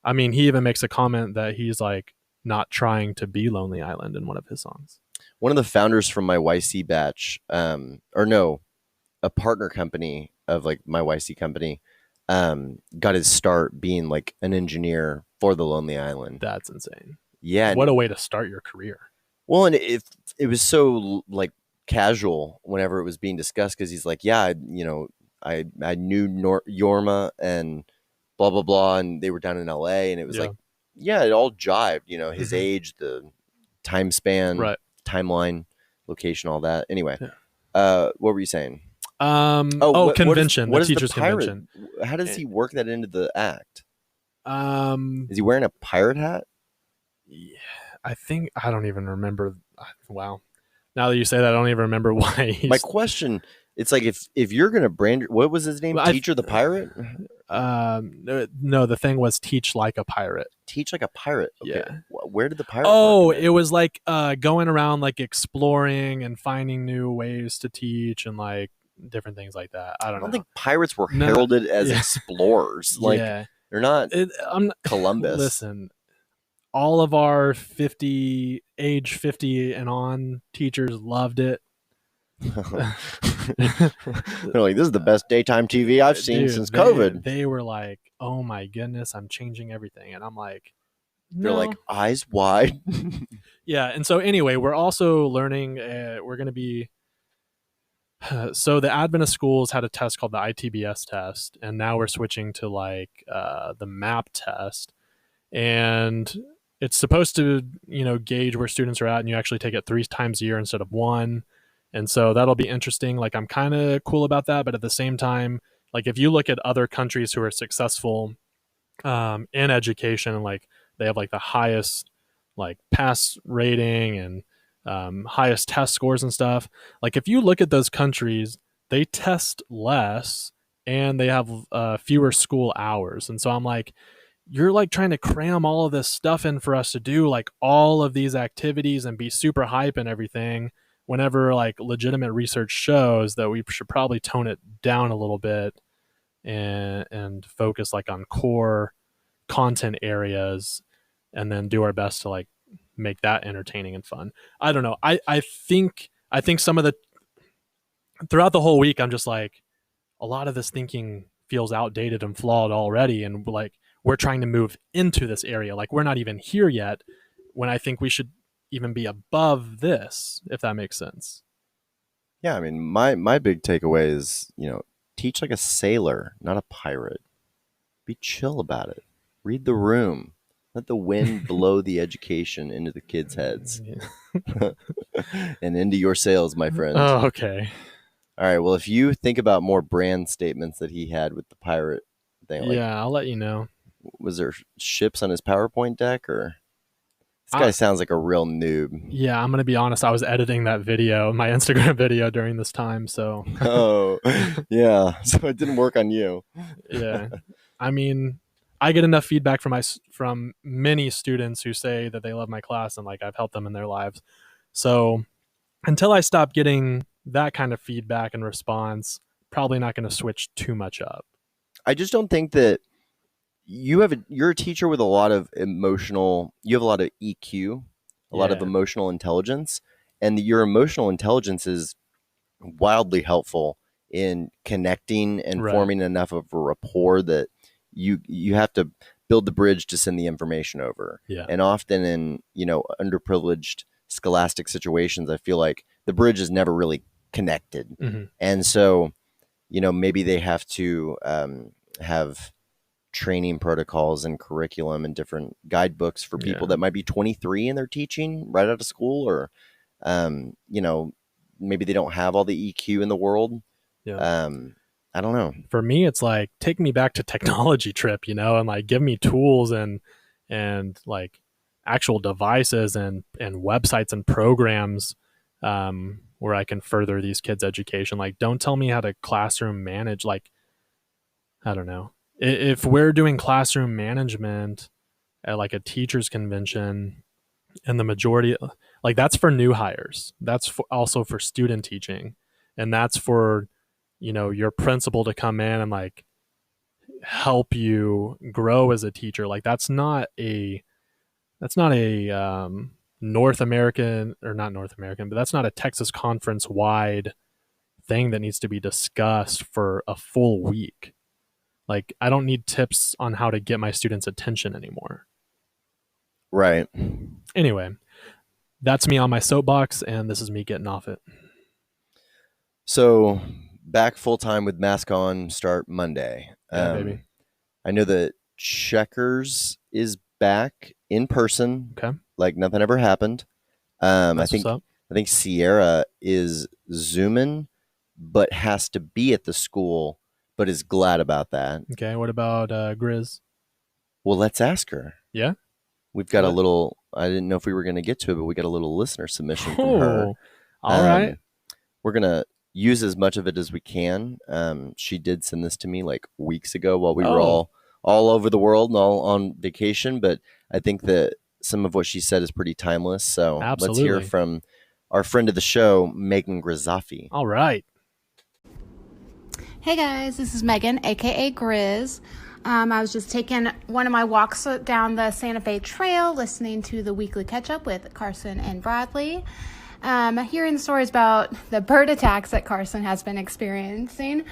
I mean, he even makes a comment that he's like not trying to be Lonely Island in one of his songs. One of the founders from my YC batch, a partner company of like my YC company, got his start being like an engineer for the Lonely Island. That's insane. Yeah. What a way to start your career. Well, and it was so like casual whenever it was being discussed, because he's like, yeah, I knew Yorma and blah, blah, blah. And they were down in LA, and it was like, yeah, it all jived, his age, the time span, right, timeline, location, all that. Anyway, what were you saying? Convention. What is the teacher's the pirate? convention. How does he work that into the act? Is he wearing a pirate hat? Yeah, I don't even remember. Wow. Now that you say that, I don't even remember why. My question, it's like if you're going to brand, what was his name? Teacher the Pirate? No, the thing was teach like a pirate. Teach like a pirate. Okay. Yeah. Where did the pirate? Oh, it was like going around like exploring and finding new ways to teach and like different things like that. I don't know. think pirates were heralded as explorers. Like they're not Columbus. Listen, all of our age 50 and on teachers loved it. They're like, this is the best daytime TV I've seen since COVID. They were like, oh my goodness, I'm changing everything. And I'm like, no. They're like, eyes wide. Yeah. And so anyway, we're also learning, we're going to be, so the Adventist schools had a test called the ITBS test. And now we're switching to like the MAP test. And it's supposed to, gauge where students are at. And you actually take it 3 times a year instead of 1. And so that'll be interesting. Like, I'm kind of cool about that. But at the same time, like if you look at other countries who are successful in education, and like they have like the highest like pass rating and highest test scores and stuff. Like if you look at those countries, they test less and they have fewer school hours. And so I'm like, you're like trying to cram all of this stuff in for us to do, like all of these activities and be super hype and everything, whenever like legitimate research shows that we should probably tone it down a little bit and focus like on core content areas and then do our best to like make that entertaining and fun. I don't know. I think some of the throughout the whole week, I'm just like, a lot of this thinking feels outdated and flawed already. And like, we're trying to move into this area. Like we're not even here yet when I think we should even be above this, if that makes sense. Yeah. I mean, my big takeaway is, teach like a sailor, not a pirate. Be chill about it. Read the room. Let the wind blow the education into the kids' heads and into your sails, my friend. Oh, okay. All right. Well, if you think about more brand statements that he had with the pirate thing, like, yeah, I'll let you know. Was there ships on his PowerPoint deck, or this guy sounds like a real noob? Yeah, I'm gonna be honest. I was editing that video, my Instagram video, during this time. So. Oh, yeah. So it didn't work on you. Yeah, I mean, I get enough feedback from many students who say that they love my class and like I've helped them in their lives. So until I stop getting that kind of feedback and response, probably not going to switch too much up. I just don't think that you're a teacher with a lot of you have a lot of EQ, a lot of emotional intelligence, and your emotional intelligence is wildly helpful in connecting and forming enough of a rapport that you have to build the bridge to send the information over. Yeah. And often in, underprivileged scholastic situations, I feel like the bridge is never really connected. Mm-hmm. And so, maybe they have to have training protocols and curriculum and different guidebooks for people that might be 23 and they're teaching right out of school, or, maybe they don't have all the EQ in the world. Yeah. I don't know. For me, it's like, take me back to technology trip, and like give me tools and like actual devices and websites and programs where I can further these kids' education. Like, don't tell me how to classroom manage. Like, I don't know. If we're doing classroom management at like a teachers convention, and the majority, like that's for new hires, that's also for student teaching, and that's for your principal to come in and like help you grow as a teacher. Like that's not a North American, or not North American, but that's not a Texas conference wide thing that needs to be discussed for a full week. Like I don't need tips on how to get my students' attention anymore. Right. Anyway, that's me on my soapbox, and this is me getting off it. So back full time with mask on, start Monday. Yeah, baby. I know that Checkers is back in person. Okay. Like nothing ever happened. I think Sierra is Zooming, but has to be at the school, but is glad about that. Okay. What about Grizz? Well, let's ask her. Yeah. We've got a little. I didn't know if we were going to get to it, but we got a little listener submission from her. All right. We're gonna use as much of it as we can. She did send this to me like weeks ago while we were all over the world and all on vacation, but I think that some of what she said is pretty timeless. So Absolutely. Let's hear from our friend of the show, Megan Grizzafi. All right. Hey guys, this is Megan, aka Grizz. I was just taking one of my walks down the Santa Fe Trail, listening to the weekly catch-up with Carson and Bradley. Hearing stories about the bird attacks that Carson has been experiencing.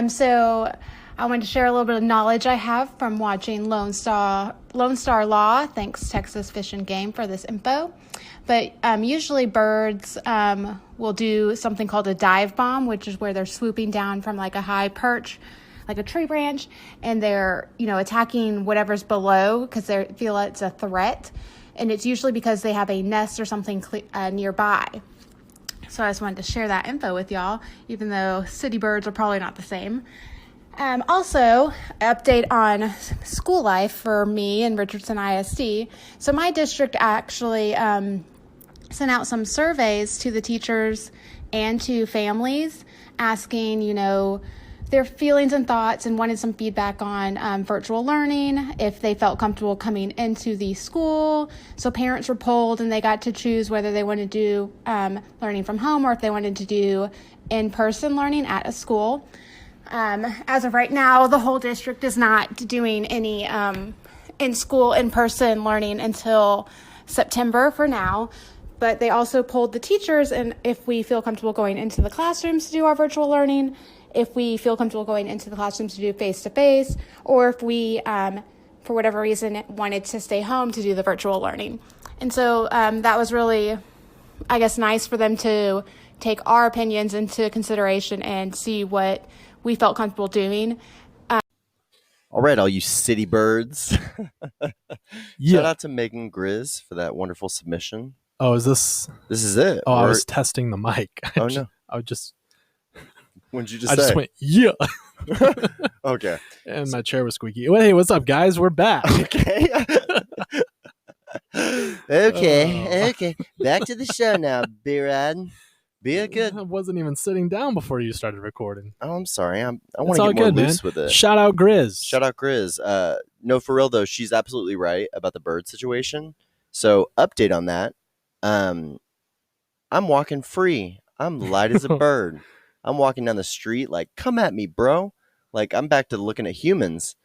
So I wanted to share a little bit of knowledge I have from watching Lone Star Law. Thanks, Texas Fish and Game, for this info. But usually birds will do something called a dive bomb, which is where they're swooping down from like a high perch, like a tree branch, and they're, attacking whatever's below because they feel it's a threat. And it's usually because they have a nest or something nearby. So I just wanted to share that info with y'all, even though city birds are probably not the same. Also, update on school life for me and Richardson ISD. So my district actually sent out some surveys to the teachers and to families asking, their feelings and thoughts, and wanted some feedback on virtual learning, if they felt comfortable coming into the school. So parents were polled, and they got to choose whether they wanted to do learning from home or if they wanted to do in-person learning at a school. As of right now, the whole district is not doing any in-school, in-person learning until September for now. But they also polled the teachers, and if we feel comfortable going into the classrooms to do our virtual learning, if we feel comfortable going into the classrooms to do face-to-face, or if we, for whatever reason, wanted to stay home to do the virtual learning. And so that was really, I guess, nice for them to take our opinions into consideration and see what we felt comfortable doing. All right, all you city birds. Yeah. Shout out to Megan Grizz for that wonderful submission. Oh, is this? This is it. Oh, I was testing the mic. No. I just. What did you just I say? just went, yeah. Okay. And my chair was squeaky. Well, hey, what's up, guys? We're back. Okay. Okay. Back to the show now, B-Rad. Be a good. I wasn't even sitting down before you started recording. Oh, I'm sorry. I want It's to all get more good, loose man. with it. Shout out Grizz. Shout out Grizz. No, for real though, she's absolutely right about the bird situation. So update on that. I'm walking free. I'm light as a bird. I'm walking down the street like, come at me, bro. Like I'm back to looking at humans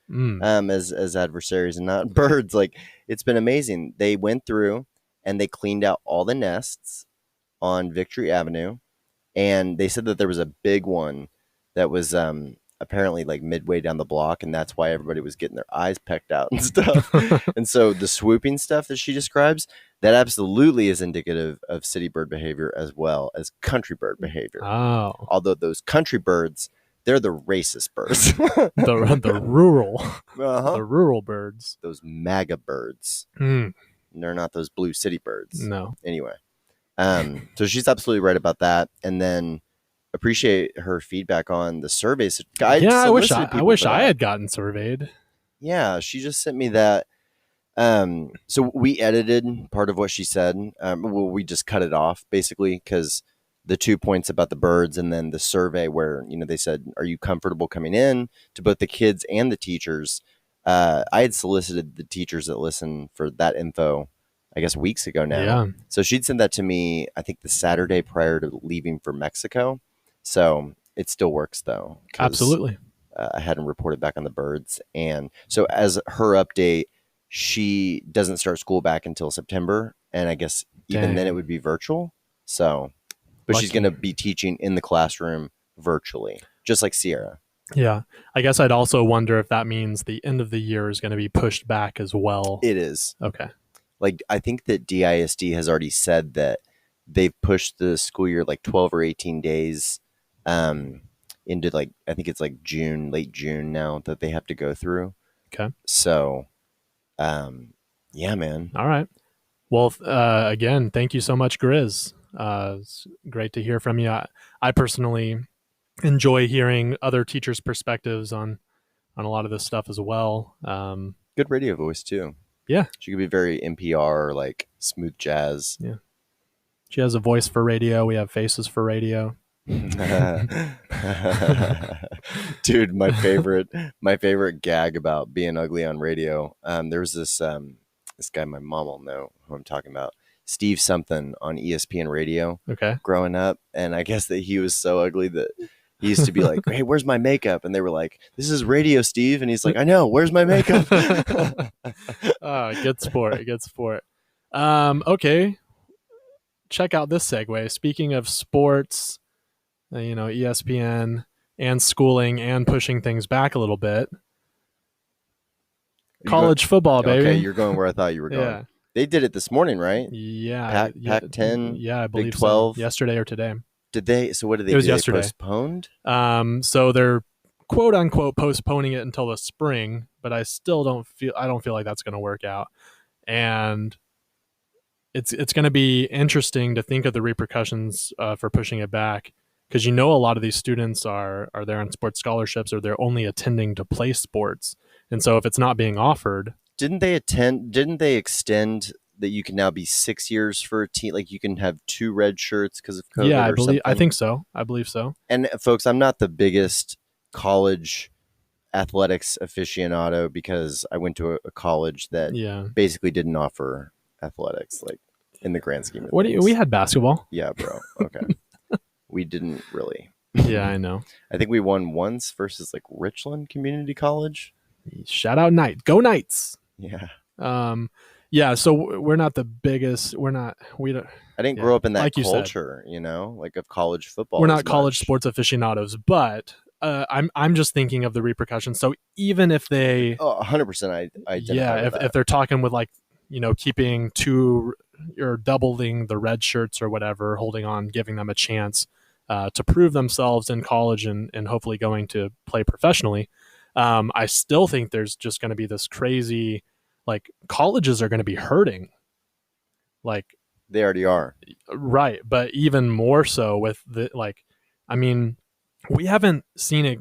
as adversaries and not birds. Like it's been amazing. They went through and they cleaned out all the nests on Victory Avenue, and they said that there was a big one that was apparently like midway down the block, and that's why everybody was getting their eyes pecked out and stuff. And so the swooping stuff that she describes, that absolutely is indicative of city bird behavior as well as country bird behavior. Oh. Although those country birds, they're the racist birds. the rural. Uh-huh. The rural birds. Those MAGA birds. Mm. They're not those blue city birds. No. Anyway. So she's absolutely right about that. And then appreciate her feedback on the surveys. I wish I had gotten surveyed. Yeah, she just sent me that. So we edited part of what she said. We just cut it off basically because the 2 points about the birds and then the survey where, they said, are you comfortable coming in to both the kids and the teachers? I had solicited the teachers that listen for that info, I guess, weeks ago now. Yeah. So she'd send that to me, I think the Saturday prior to leaving for Mexico. So it still works though. Absolutely. I hadn't reported back on the birds. And so as her update, she doesn't start school back until September. And I guess even then it would be virtual. So, but she's going to be teaching in the classroom virtually, just like Sierra. Yeah. I guess I'd also wonder if that means the end of the year is going to be pushed back as well. It is. Okay. Like, I think that DISD has already said that they've pushed the school year like 12 or 18 days into like, I think it's like June, late June now that they have to go through. Okay. So, yeah, man. All right. Well, again, thank you so much, Grizz. It's great to hear from you. I personally enjoy hearing other teachers' perspectives on a lot of this stuff as well. Good radio voice too. Yeah. She could be very NPR, like smooth jazz. Yeah. She has a voice for radio. We have faces for radio. Dude, my favorite gag about being ugly on radio. There's this guy my mom will know who I'm talking about, Steve something on ESPN radio. Okay. Growing up, and I guess that he was so ugly that he used to be like, "Hey, where's my makeup?" And they were like, "This is radio, Steve." And he's like, "I know. Where's my makeup?" Oh, good sport. Good sport. Okay. Check out this segue. Speaking of sports, ESPN and schooling and pushing things back a little bit. College football, baby. Okay, you're going where I thought you were going. Yeah. They did it this morning, right? Yeah. Pac-10. Yeah, I believe Big 12. so. Yesterday or today. Did they? So what did they It was do? yesterday. They postponed? So they're quote unquote postponing it until the spring, but I don't feel like that's going to work out. And it's going to be interesting to think of the repercussions for pushing it back, because a lot of these students are there on sports scholarships, or they're only attending to play sports. And so if it's not being offered, Didn't they extend that you can now be 6 years for a team? Like you can have 2 red shirts because of COVID Yeah, or something? I think so. I believe so. And folks, I'm not the biggest college athletics aficionado because I went to a college that basically didn't offer athletics, like in the grand scheme of things. We had basketball. Yeah, bro. Okay. We didn't really. Yeah, I know. I think we won once versus like Richland Community College. Shout out Knight. Go Knights. Yeah. Yeah, so we're not the biggest. We don't. I didn't grow up in that like culture, like of college football. We're not college sports aficionados, but I'm just thinking of the repercussions. So even if they 100% if they're talking with like, keeping 2 or doubling the red shirts or whatever, holding on, giving them a chance to prove themselves in college and hopefully going to play professionally. I still think there's just going to be this crazy, like colleges are going to be hurting. Like they already are. Right. But even more so with the, we haven't seen it.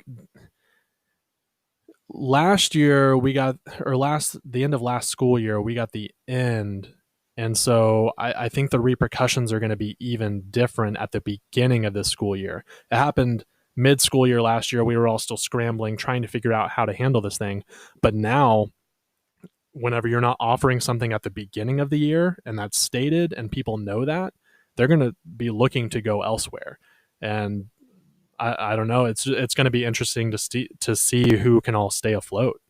Last year the end of last school year, we got the end. And so I think the repercussions are going to be even different at the beginning of this school year. It happened mid-school year last year. We were all still scrambling, trying to figure out how to handle this thing. But now, whenever you're not offering something at the beginning of the year and that's stated and people know that, they're going to be looking to go elsewhere. And I don't know. It's going to be interesting to see who can all stay afloat.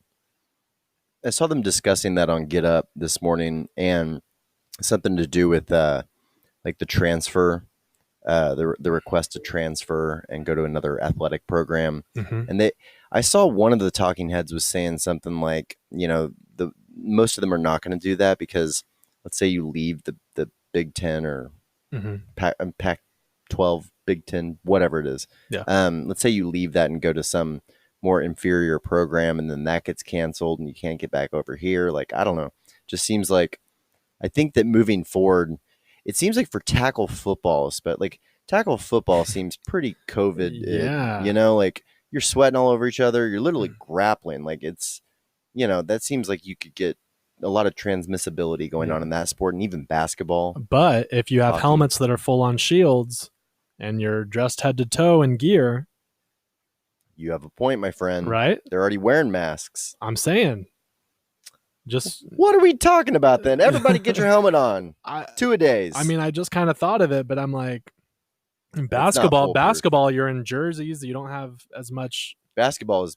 I saw them discussing that on Get Up this morning, and something to do with like the transfer, the request to transfer and go to another athletic program. Mm-hmm. And I saw one of the talking heads was saying something like, most of them are not going to do that because let's say you leave the Big Ten or Pac-12, Big Ten, whatever it is. Yeah. Let's say you leave that and go to some more inferior program, and then that gets canceled and you can't get back over here. Like, I don't know. Just seems like, I think that moving forward, it seems like for tackle football, but like tackle football seems pretty COVID. Yeah. Like you're sweating all over each other. You're literally grappling. Like it's, that seems like you could get a lot of transmissibility going on in that sport, and even basketball. But if you have helmets that are full on shields and you're dressed head to toe in gear, you have a point, my friend. Right? They're already wearing masks. I'm saying. Just what are we talking about then? Everybody get your helmet on. 2-a-days. I mean, I just kind of thought of it, but I'm like, basketball, you're in jerseys. You don't have as much. Basketball is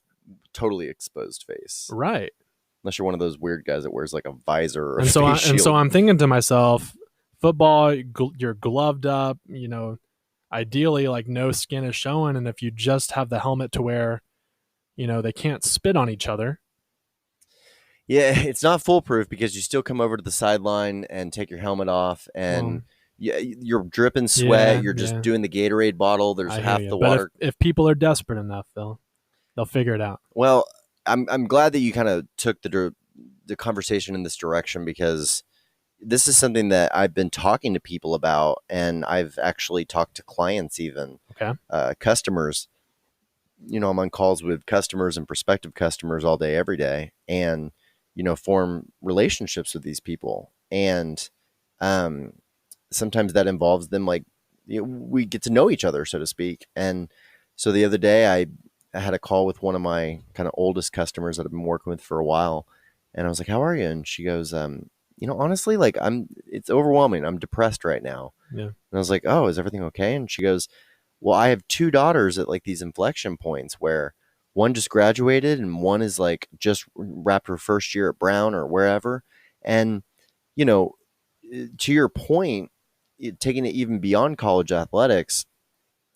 totally exposed face. Right. Unless you're one of those weird guys that wears like a visor or and so I'm thinking to myself, football, you're gloved up, ideally like no skin is showing. And if you just have the helmet to wear, they can't spit on each other. Yeah, it's not foolproof because you still come over to the sideline and take your helmet off, and you're dripping sweat. You're just doing the Gatorade bottle. There's half the water. If people are desperate enough, they'll figure it out. Well, I'm glad that you kind of took the conversation in this direction, because this is something that I've been talking to people about, and I've actually talked to clients, even customers. I'm on calls with customers and prospective customers all day, every day, and form relationships with these people. And sometimes that involves them, like, we get to know each other, so to speak. And so the other day I had a call with one of my kind of oldest customers that I've been working with for a while. And I was like, how are you? And she goes, honestly, like it's overwhelming. I'm depressed right now. Yeah. And I was like, oh, is everything okay? And she goes, well, I have 2 daughters at like these inflection points where one just graduated and one is like just wrapped her first year at Brown or wherever. And, to your point, taking it even beyond college athletics,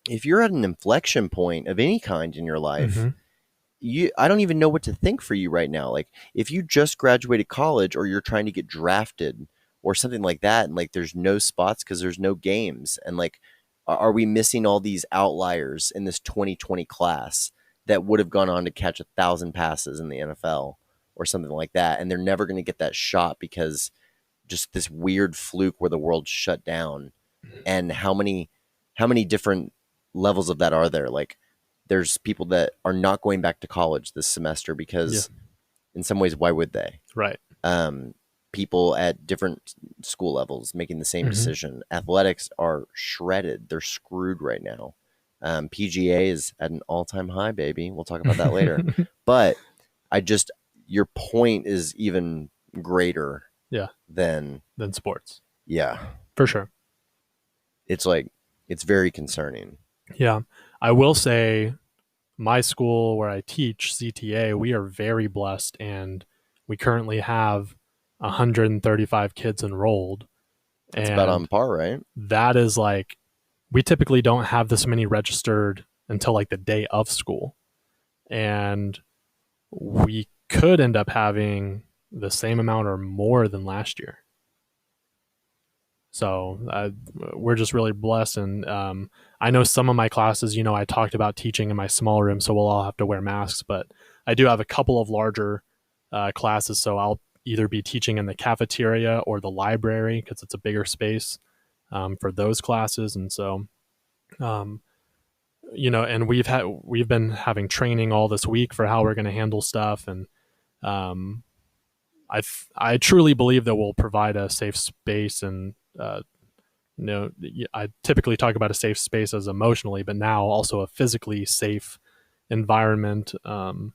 if you're at an inflection point of any kind in your life, I don't even know what to think for you right now. Like if you just graduated college or you're trying to get drafted or something like that, and like there's no spots because there's no games, and like, are we missing all these outliers in this 2020 class that would have gone on to catch 1,000 passes in the NFL or something like that? And they're never going to get that shot because just this weird fluke where the world shut down. And how many different levels of that are there? Like there's people that are not going back to college this semester because in some ways, why would they? Right. people at different school levels making the same decision. Athletics are shredded. They're screwed right now. PGA is at an all-time high, baby. We'll talk about that later. But your point is even greater than sports. Yeah. For sure. It's very concerning. Yeah. I will say my school where I teach, CTA, we are very blessed, and we currently have 135 kids enrolled. It's about on par, right? That is like, we typically don't have this many registered until like the day of school. And we could end up having the same amount or more than last year. So we're just really blessed. And I know some of my classes, I talked about teaching in my small room, so we'll all have to wear masks. But I do have a couple of larger classes, so I'll either be teaching in the cafeteria or the library because it's a bigger space for those classes. And so, and we've been having training all this week for how we're going to handle stuff. And I truly believe that we'll provide a safe space. And I typically talk about a safe space as emotionally, but now also a physically safe environment. And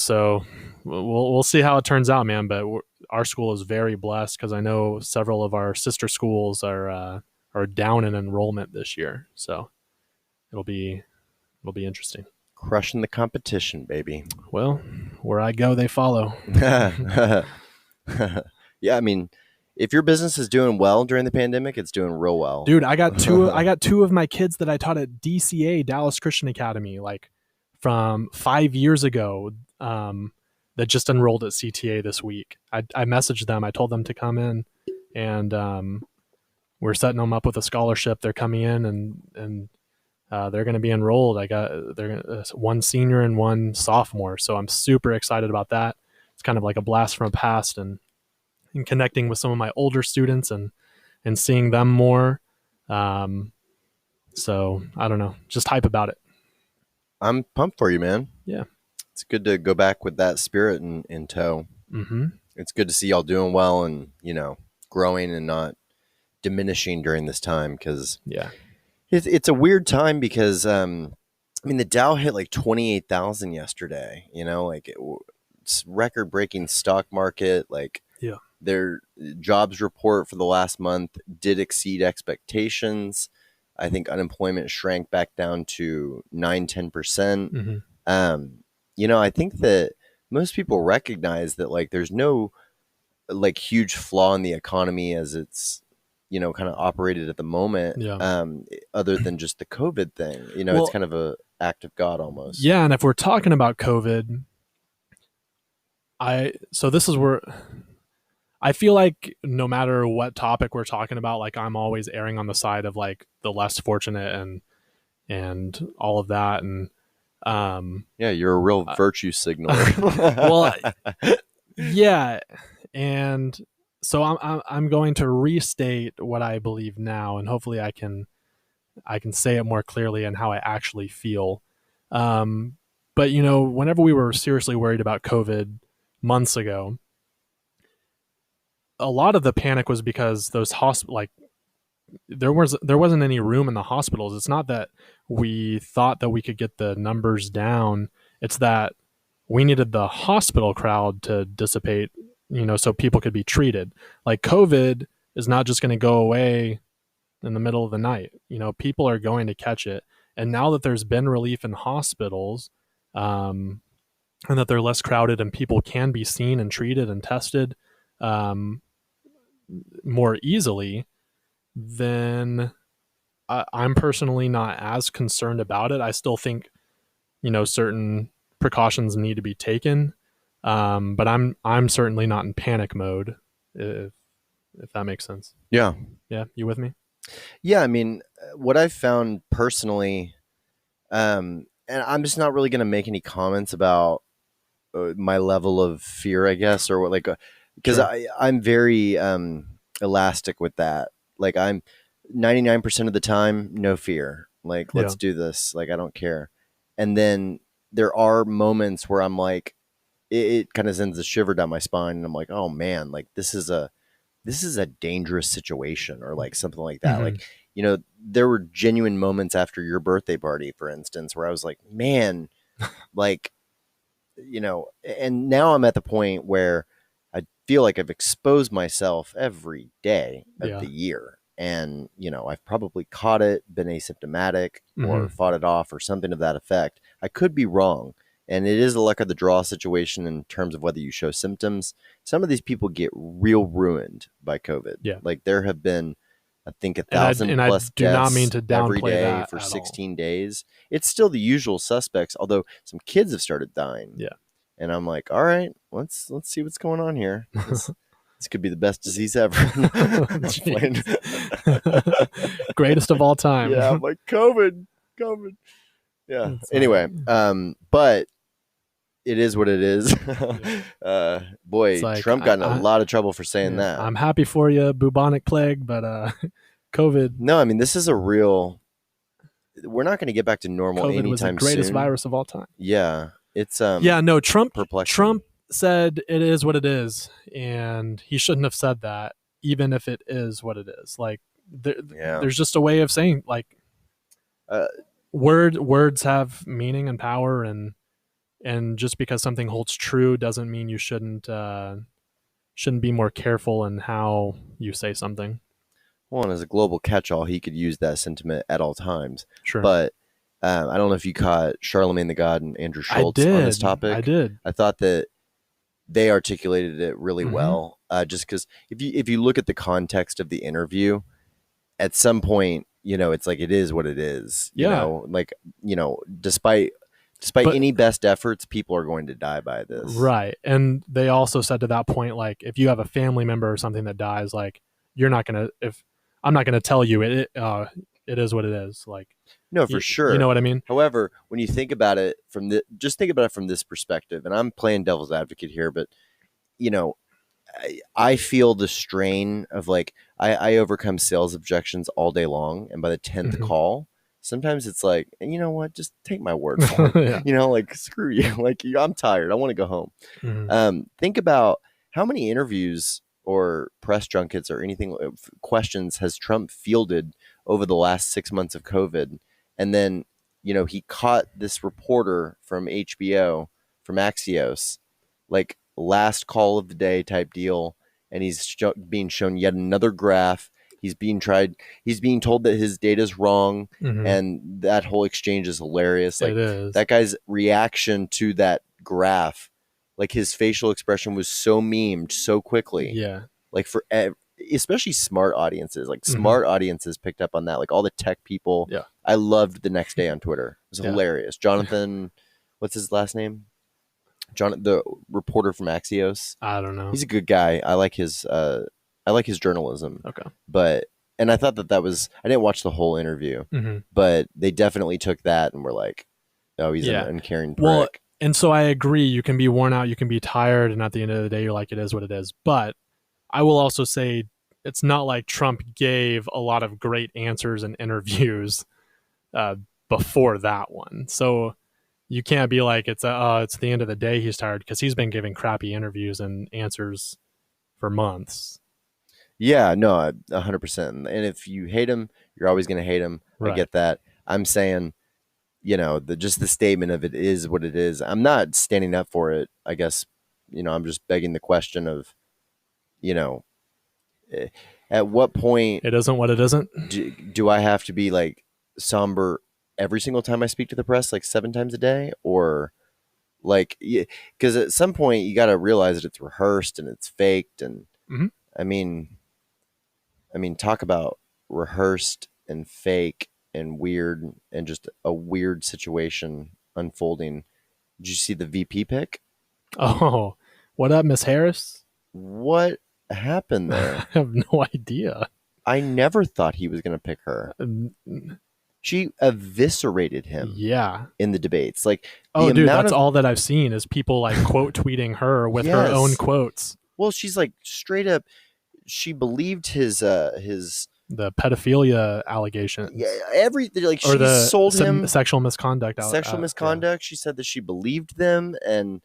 so we'll see how it turns out, man. But our school is very blessed because I know several of our sister schools are down in enrollment this year, so it'll be interesting. Crushing the competition, baby. Well, where I go, they follow. Yeah, I mean, if your business is doing well during the pandemic, it's doing real well. Dude, I got two of my kids that I taught at DCA, Dallas Christian Academy, like from 5 years ago, that just enrolled at CTA this week. I messaged them. I told them to come in, and we're setting them up with a scholarship. They're coming in, and they're going to be enrolled. They're one senior and one sophomore, so I'm super excited about that. It's kind of like a blast from the past, and connecting with some of my older students and seeing them more. So I don't know, just hype about it. I'm pumped for you, man. Yeah. It's good to go back with that spirit in tow. Mm-hmm. It's good to see y'all doing well and, growing and not diminishing during this time. Cause it's a weird time because, the Dow hit like 28,000 yesterday, it's record breaking stock market. Their jobs report for the last month did exceed expectations. I think unemployment shrank back down to 9-10%. Mm-hmm. I think that most people recognize that there's no huge flaw in the economy as it's, kind of operated at the moment. Other than just the COVID thing, it's kind of a act of God almost. Yeah. And if we're talking about COVID, this is where I feel like no matter what topic we're talking about, I'm always erring on the side of the less fortunate and all of that. And you're a real virtue signaler. Well, yeah. And so I'm going to restate what I believe now, and hopefully I can say it more clearly and how I actually feel. But whenever we were seriously worried about COVID months ago, a lot of the panic was because those there wasn't any room in the hospitals. It's not that we thought that we could get the numbers down. It's that we needed the hospital crowd to dissipate, so people could be treated. COVID is not just going to go away in the middle of the night. People are going to catch it. And now that there's been relief in hospitals, and that they're less crowded and people can be seen and treated and tested, more easily, then I'm personally not as concerned about it. I still think, certain precautions need to be taken, but I'm certainly not in panic mode, if that makes sense. Yeah. Yeah, you with me? Yeah, what I've found personally, and I'm just not really going to make any comments about my level of fear, I guess, or what, because sure. I'm very elastic with that. I'm 99% of the time, no fear. Let's do this. I don't care. And then there are moments where I'm it kind of sends a shiver down my spine, and I'm like, oh man, like this is a dangerous situation, or like something like that. Like, there were genuine moments after your birthday party, for instance, where I was like, man, like, and now I'm at the point where I feel like I've exposed myself every day of the year. And, I've probably caught it, been asymptomatic, or fought it off, or something of that effect. I could be wrong. And it is a luck of the draw situation in terms of whether you show symptoms. Some of these people get real ruined by COVID. Yeah. Like there have been, I think, 1,000 plus do deaths not mean to downplay every day that for at 16 days. It's still the usual suspects, although some kids have started dying. Yeah. And I'm like, all right, let's see what's going on here. This could be the best disease ever. Greatest of all time. Yeah, I'm like, COVID. Yeah. That's anyway, but it is what it is. Boy, like, Trump got in a lot of trouble for saying that. I'm happy for you, bubonic plague, but COVID. No, I mean, this is a real. We're not going to get back to normal COVID anytime was the greatest soon. virus of all time. Yeah, it's Trump. perplexing. Trump said it is what it is, and he shouldn't have said that, even if it is what it is. Like there's just a way of saying, like, words have meaning and power, and just because something holds true doesn't mean you shouldn't be more careful in how you say something. Well, and as a global catch-all, he could use that sentiment at all times. Sure. But I don't know if you caught Charlemagne the God and Andrew Schultz on this topic. I did. I thought that they articulated it really well. Just because if you look at the context of the interview, at some point, it's like it is what it is. Despite any best efforts, people are going to die by this. Right. And they also said to that point, like, if you have a family member or something that dies, like, I'm not going to tell you it is what it is. Like, no, for sure. You know what I mean? However, when you think about it from this perspective, and I'm playing devil's advocate here, but I feel the strain of, like, I overcome sales objections all day long. And by the 10th call, sometimes it's like, you know what, just take my word for it. Yeah. Like, screw you. Like, I'm tired. I want to go home. Think about how many interviews or press junkets or anything, questions has Trump fielded over the last 6 months of COVID. And then, he caught this reporter from HBO, from Axios, like last call of the day type deal. And he's being shown yet another graph. He's being told that his data is wrong. And that whole exchange is hilarious. Like, it is. That guy's reaction to that graph, like his facial expression was so memed so quickly. Yeah. Like especially smart audiences, like smart audiences picked up on that. Like all the tech people. Yeah. I loved the next day on Twitter. It was hilarious. Jonathan, what's his last name? The reporter from Axios. I don't know. He's a good guy. I like his journalism. Okay. And I thought that was, I didn't watch the whole interview, but they definitely took that and were like, oh, he's an uncaring prick. Well, and so I agree. You can be worn out. You can be tired. And at the end of the day, you're like, it is what it is. But I will also say it's not like Trump gave a lot of great answers in interviews before that one. So you can't be like, it's the end of the day he's tired, because he's been giving crappy interviews and answers for months. Yeah, no, 100%. And if you hate him, you're always going to hate him. Right. I get that. I'm saying, just the statement of it is what it is. I'm not standing up for it. I guess, I'm just begging the question of, at what point it isn't what it isn't. Do I have to be like somber every single time I speak to the press, like 7 times a day, or like, because at some point you got to realize that it's rehearsed and it's faked. And I mean, talk about rehearsed and fake and weird, and just a weird situation unfolding. Did you see the VP pick? Oh, what up, Miss Harris? What happened there? I have no idea. I never thought he was going to pick her. She eviscerated him. Yeah. In the debates. Like, dude, that's all that I've seen is people like quote tweeting her with her own quotes. Well, she's like straight up. She believed his the pedophilia allegations. Yeah, everything. Like, she sold him sexual misconduct. Sexual misconduct. Yeah. She said that she believed them, and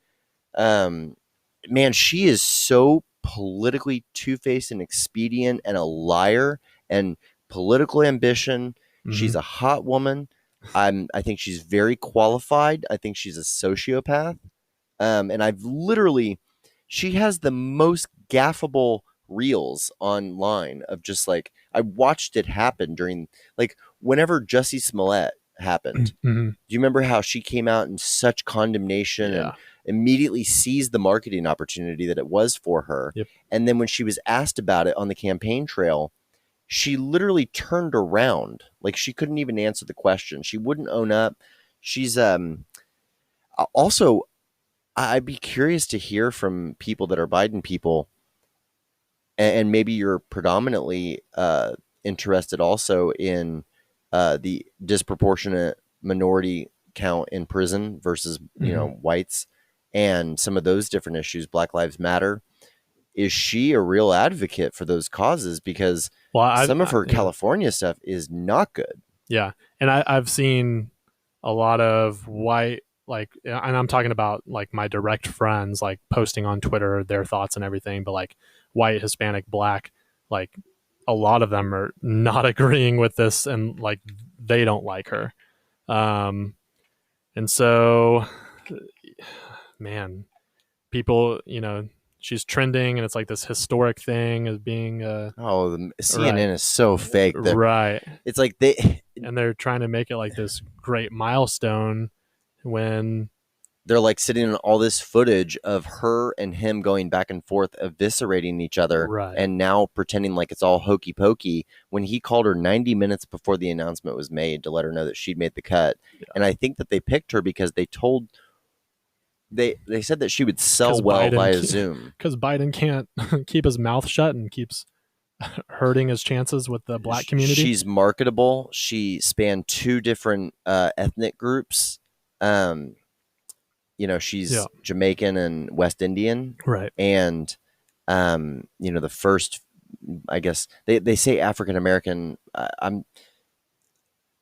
Man, she is so politically two-faced and expedient and a liar and political ambition. She's a hot woman. I think she's very qualified. I think she's a sociopath. And she has the most gaffable reels online of just like, I watched it happen during, like, whenever Jussie Smollett happened. Mm-hmm. Do you remember how she came out in such condemnation and immediately seized the marketing opportunity that it was for her? Yep. And then when she was asked about it on the campaign trail, she literally turned around. Like, she couldn't even answer the question. She wouldn't own up. She's also, I'd be curious to hear from people that are Biden people, and maybe you're predominantly interested also in the disproportionate minority count in prison versus whites and some of those different issues. Black Lives Matter. Is she a real advocate for those causes? Because some of her California stuff is not good. Yeah, and I've seen a lot of white, like, and I'm talking about like my direct friends, like posting on Twitter their thoughts and everything, but like white, Hispanic, Black, like a lot of them are not agreeing with this, and like they don't like her. And so, man, people, she's trending, and it's like this historic thing as being CNN is so fake. Right. It's like they're trying to make it like this great milestone when they're like sitting on all this footage of her and him going back and forth, eviscerating each other, and now pretending like it's all hokey pokey, when he called her 90 minutes before the announcement was made to let her know that she'd made the cut. Yeah. And I think that they picked her because they said that she would sell well via Zoom. Because Biden can't keep his mouth shut and keeps hurting his chances with the Black community. She's marketable. She spanned 2 different ethnic groups. She's Jamaican and West Indian. Right. And, the first, I guess, they say African American.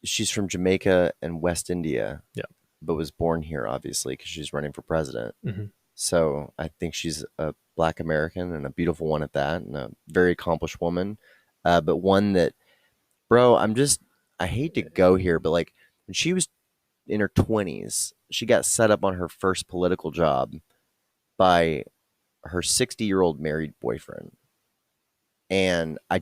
She's from Jamaica and West India. Yeah. But was born here, obviously, because she's running for president. Mm-hmm. So I think she's a Black American, and a beautiful one at that, and a very accomplished woman. But one that, bro, I hate to go here, but like when she was in her 20s, she got set up on her first political job by her 60-year-old married boyfriend. And I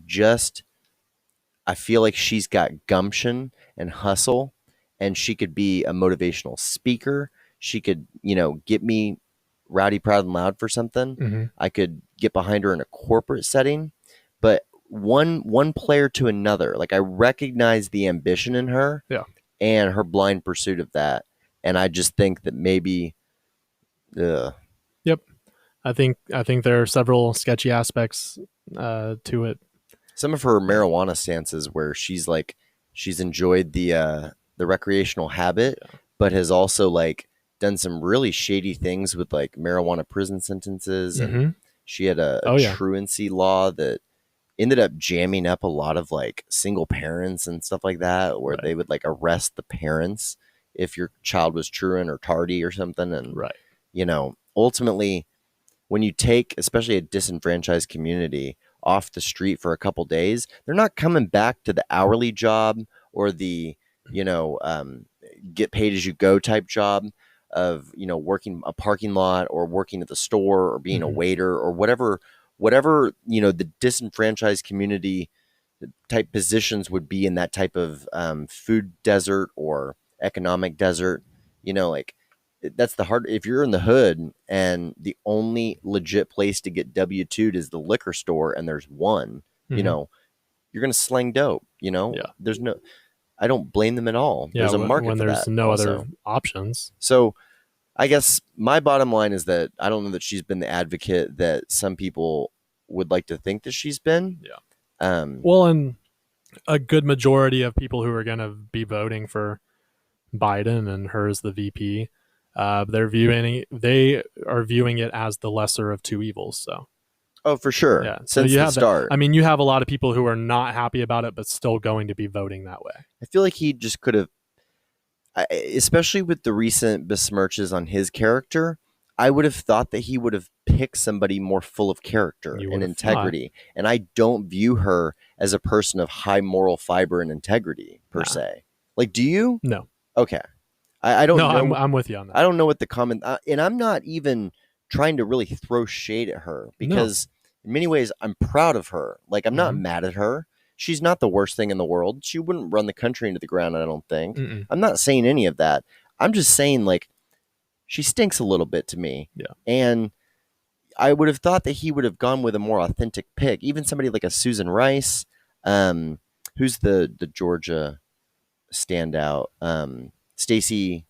feel like she's got gumption and hustle, and she could be a motivational speaker. She could, get me rowdy, proud, and loud for something. Mm-hmm. I could get behind her in a corporate setting. But one player to another, like, I recognize the ambition in her and her blind pursuit of that. And I just think that maybe, Yep. I think there are several sketchy aspects to it. Some of her marijuana stances where she's enjoyed the recreational habit, but has also like done some really shady things with like marijuana prison sentences. Mm-hmm. And she had a truancy law that ended up jamming up a lot of like single parents and stuff like that, where they would like arrest the parents if your child was truant or tardy or something. And, ultimately, when you take, especially a disenfranchised community, off the street for a couple days, they're not coming back to the hourly job or the, get paid as you go type job of, working a parking lot or working at the store or being a waiter or whatever, the disenfranchised community type positions would be in that type of food desert or economic desert. That's the hard, if you're in the hood and the only legit place to get W-2'd is the liquor store and there's one, you're going to sling dope, there's no, I don't blame them at all. Yeah, there's a market when for there's that no also. Other options. So I guess my bottom line is that I don't know that she's been the advocate that some people would like to think that she's been. Yeah. Well, and a good majority of people who are going to be voting for Biden and her as the VP, they are viewing it as the lesser of two evils. So, oh, for sure. Yeah. Since the start. You have a lot of people who are not happy about it, but still going to be voting that way. I feel like he just could have, especially with the recent besmirches on his character, I would have thought that he would have picked somebody more full of character You and would have integrity. And I don't view her as a person of high moral fiber and integrity per se. Like, do you? No. Okay. I don't know. I'm with you on that. I don't know what the comment, and I'm not even trying to really throw shade at her because in many ways I'm proud of her. Like, I'm not mad at her. She's not the worst thing in the world. She wouldn't run the country into the ground, I don't think. I'm not saying any of that. I'm just saying, like, she stinks a little bit to me. Yeah. And I would have thought that he would have gone with a more authentic pick. Even somebody like a Susan Rice, who's the Georgia standout, Stacey.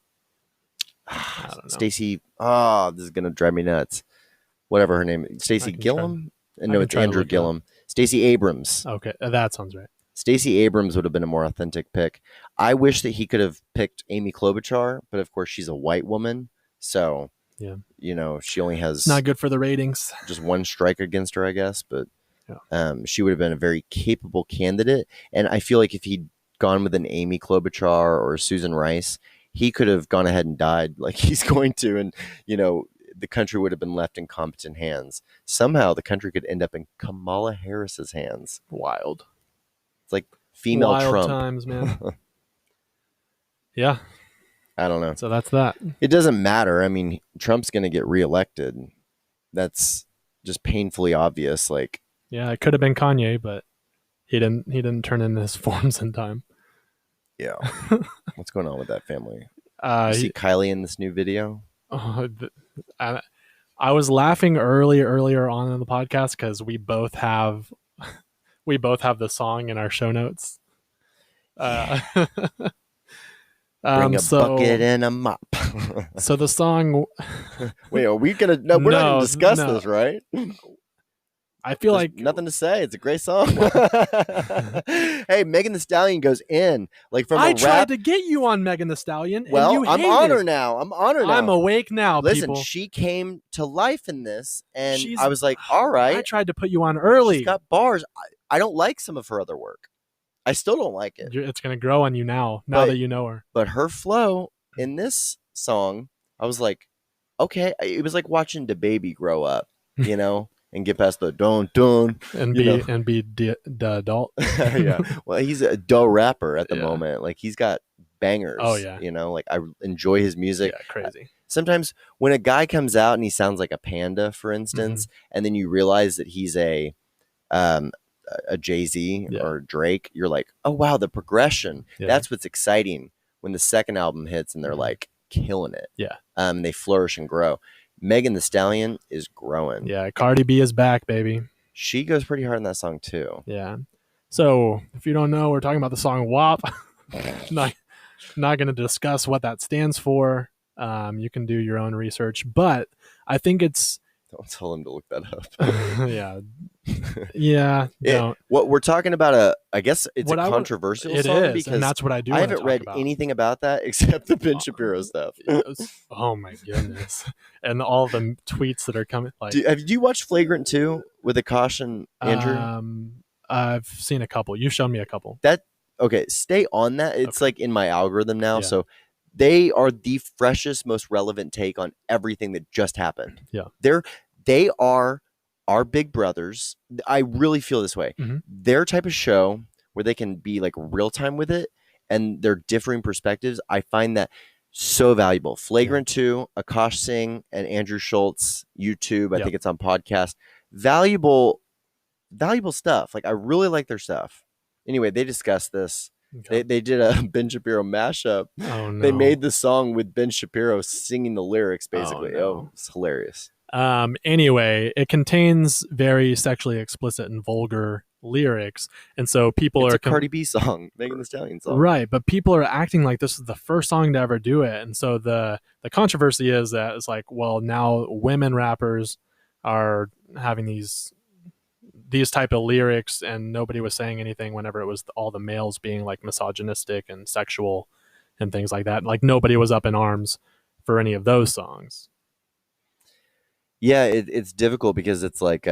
Stacey. Oh, this is gonna drive me nuts. Whatever her name is, Stacey Gillum. No, it's Andrew Gillum. Stacey Abrams. Okay, that sounds right. Stacey Abrams would have been a more authentic pick. I wish that he could have picked Amy Klobuchar, but of course she's a white woman, so yeah, you know, she only has it's not good for the ratings. Just one strike against her, I guess, but she would have been a very capable candidate. And I feel like if he'd gone with an Amy Klobuchar or Susan Rice, he could have gone ahead and died like he's going to, and you know, the country would have been left in competent hands. Somehow the country could end up in Kamala Harris's hands. Wild. It's like female Wild Trump. Times, man. Yeah. I don't know. So that's that. It doesn't matter. I mean, Trump's going to get reelected. That's just painfully obvious. Like, yeah, it could have been Kanye, but he didn't turn in his forms in time. Yeah. What's going on with that family? You see Kylie in this new video? I was laughing earlier on in the podcast because we both have the song in our show notes. Bring a bucket and a mop. So the song. Wait, are we gonna? No, we're not gonna discuss this, right? I feel like nothing to say. It's a great song. Hey, Megan Thee Stallion goes in like from. I tried to get you on Megan Thee Stallion. Well, and you I'm on her now. I'm awake now. Listen, people. She came to life in this, and I was like, all right. I tried to put you on early. She's got bars. I don't like some of her other work. I still don't like it. It's going to grow on you now that you know her. But her flow in this song, I was like, okay. It was like watching DaBaby grow up, you know, and get past the don't and be the adult. Yeah. Well, he's a dull rapper at the moment. Like, he's got bangers. Oh yeah. You know, like I enjoy his music. Yeah, crazy. Sometimes when a guy comes out and he sounds like a panda, for instance, and then you realize that he's a Jay-Z or Drake, you're like, oh wow, the progression. That's what's exciting when the second album hits and they're like killing it. Yeah. They flourish and grow. Megan Thee Stallion is growing. Yeah, Cardi B is back, baby. She goes pretty hard in that song too. Yeah. So if you don't know, we're talking about the song WAP. not going to discuss what that stands for. You can do your own research, but I think it's. Don't tell him to look that up. Yeah. Yeah. Don't. What we're talking about, I guess it's a controversial song because and that's what I do. I haven't read anything about that except the Ben Shapiro stuff. Oh my goodness. And all the tweets that are coming. Like, do you watch Flagrant 2 with Akash and Andrew? I've seen a couple. You've shown me a couple. Okay, stay on that. It's like in my algorithm now. Yeah. So they are the freshest, most relevant take on everything that just happened. Yeah. They are our big brothers. I really feel this way. Their type of show where they can be like real time with it and their differing perspectives, I find that so valuable. Flagrant 2, Akash Singh and Andrew Schultz, YouTube. I think it's on podcast. Valuable stuff. Like, I really like their stuff. Anyway, they discussed this. Okay. They did a Ben Shapiro mashup. Oh, no. They made the song with Ben Shapiro singing the lyrics, basically. Oh, it's hilarious. Anyway, it contains very sexually explicit and vulgar lyrics, and so people it's a Cardi B song, Megan Thee Stallion song, right? But people are acting like this is the first song to ever do it, and so the controversy is that it's like, well, now women rappers are having these type of lyrics, and nobody was saying anything whenever it was all the males being like misogynistic and sexual and things like that. Like, nobody was up in arms for any of those songs. Yeah, it's difficult because it's like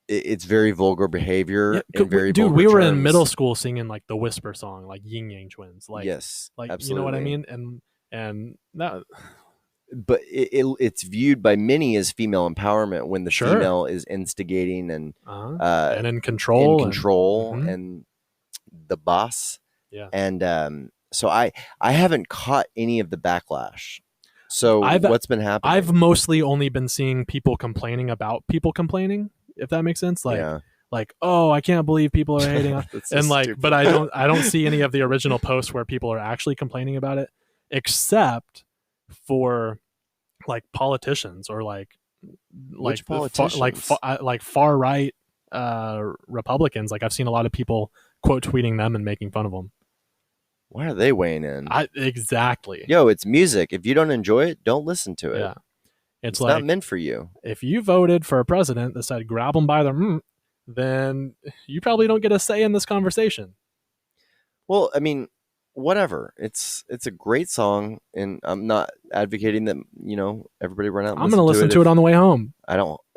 it's very vulgar behavior. Yeah, dude, we were in middle school singing like the Whisper song, like Yin Yang Twins. Like, yes, like absolutely. You know what I mean? And that but it's viewed by many as female empowerment when the Sure. female is instigating and in control, and the boss. Yeah. And so I haven't caught any of the backlash. So what's been happening? I've mostly only been seeing people complaining about people complaining, if that makes sense. Like, oh, I can't believe people are hating on so and like, stupid. but I don't see any of the original posts where people are actually complaining about it, except for like politicians or like politicians? like far right Republicans. Like I've seen a lot of people quote tweeting them and making fun of them. Why are they weighing in? Exactly. Yo, it's music. If you don't enjoy it, don't listen to it. Yeah. It's like, not meant for you. If you voted for a president that said grab them by the then you probably don't get a say in this conversation. Well, I mean, whatever. It's a great song, and I'm not advocating that, everybody run out and I'm going to listen to it on the way home.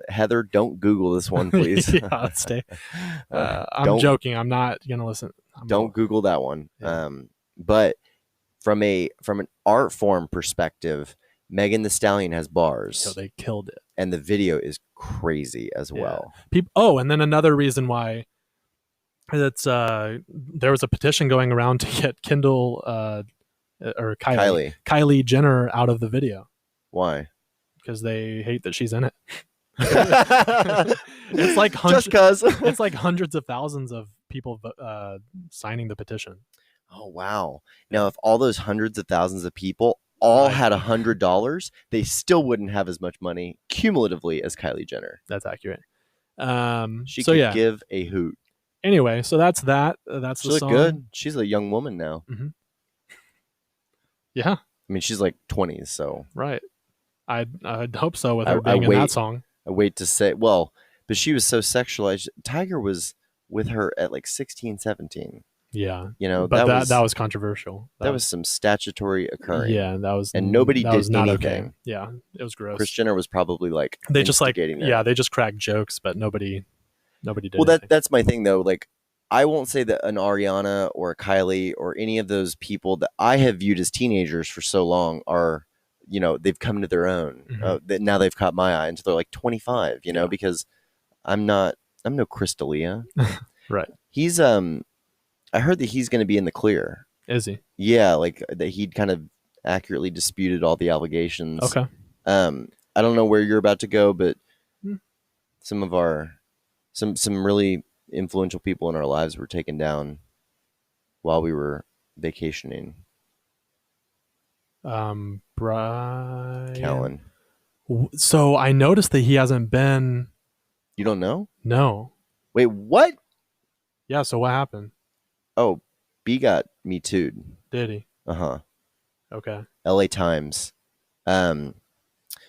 Heather, don't Google this one, please. Yeah, stay. I'm joking. I'm not going to listen. Don't Google that one. Yeah. But from an art form perspective, Megan Thee Stallion has bars. So they killed it. And the video is crazy as well. And then another reason why it's there was a petition going around to get Kendall or Kylie Jenner out of the video. Why? Because they hate that she's in it. It's like just cause it's like hundreds of thousands of people signing the petition. Oh wow! Now, if all those hundreds of thousands of people all had $100, they still wouldn't have as much money cumulatively as Kylie Jenner. That's accurate. She could give a hoot. Anyway, so that's that. That's she the looked song. Good. She's a young woman now. Mm-hmm. Yeah. I mean, she's like 20s, so right. I'd hope so with her being in that song. I wait to say, but she was so sexualized. Tiger was with her at like 16, 17. Yeah. But that was controversial. That was some statutory occurring. Yeah, and nobody did not anything. Okay. Yeah, it was gross. Kris Jenner was probably like they just cracked jokes, but nobody did. Well, that's my thing though. Like, I won't say that an Ariana or a Kylie or any of those people that I have viewed as teenagers for so long are, they've come to their own. Mm-hmm. That now they've caught my eye until they're like 25. Because I'm no Crystalia. Right. He's I heard that he's going to be in the clear. Is he? Yeah, like that he'd kind of accurately disputed all the allegations. Okay. I don't know where you're about to go, but some really influential people in our lives were taken down while we were vacationing. Brian Callen. So I noticed that he hasn't been. You don't know? No. Wait, what? Yeah. So what happened? Oh, B got Me Too'd. Did he? Uh-huh. Okay. LA Times.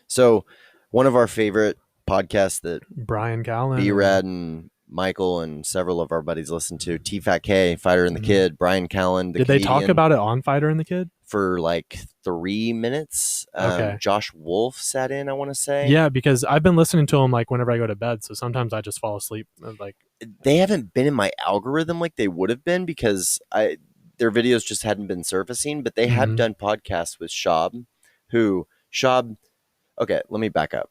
So one of our favorite podcasts that Brian Callen, B-Rad and Michael and several of our buddies listen to, T-Fat-K, Fighter and the Kid, Brian Callen. Did they talk about it on Fighter and the Kid? For like 3 minutes. Okay. Josh Wolf sat in, I want to say. Yeah, because I've been listening to him like whenever I go to bed, so sometimes I just fall asleep. Like, they haven't been in my algorithm like they would have been because their videos just hadn't been surfacing, but they have done podcasts with Shab, okay, let me back up.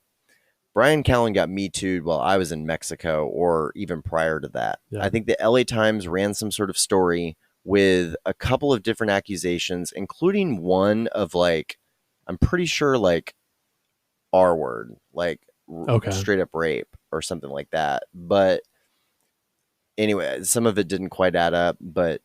Brian Callen got Me Too'd while I was in Mexico or even prior to that. Yeah. I think the LA Times ran some sort of story with a couple of different accusations, including one of like, I'm pretty sure like R word, like straight up rape or something like that. But anyway, some of it didn't quite add up, but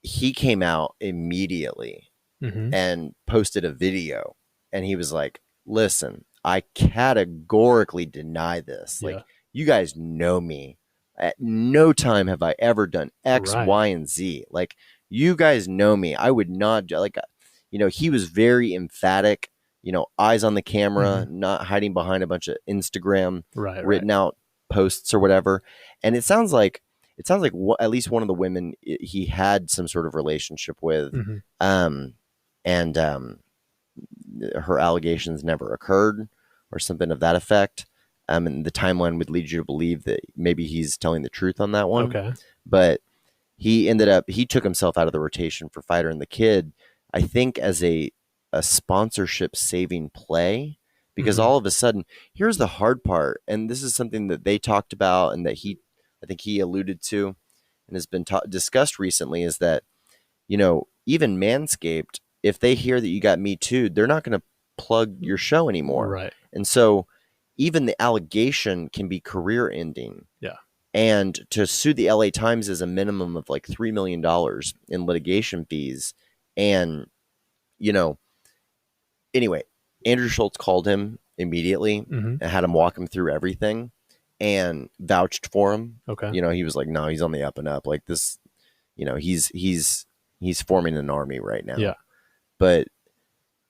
he came out immediately and posted a video and he was like, listen, I categorically deny this. Like, you guys know me. At no time have I ever done X, Y, and Z. Like, you guys know me. I would not do, like, he was very emphatic, eyes on the camera, not hiding behind a bunch of Instagram written out posts or whatever. And it sounds like at least one of the women he had some sort of relationship with, and her allegations never occurred or something of that effect. And the timeline would lead you to believe that maybe he's telling the truth on that one. Okay. But he took himself out of the rotation for Fighter and the Kid, I think as a a sponsorship saving play, because Mhm. all of a sudden, here's the hard part, and this is something that they talked about and that I think he alluded to and has been discussed recently, is that, even Manscaped, if they hear that you got Me Too, they're not going to plug your show anymore. Right. And so even the allegation can be career ending. Yeah. And to sue the LA Times is a minimum of like $3 million in litigation fees. And, anyway, Andrew Schultz called him immediately and had him walk him through everything and vouched for him. Okay. He was like, no, he's on the up and up. Like this, he's forming an army right now. Yeah. But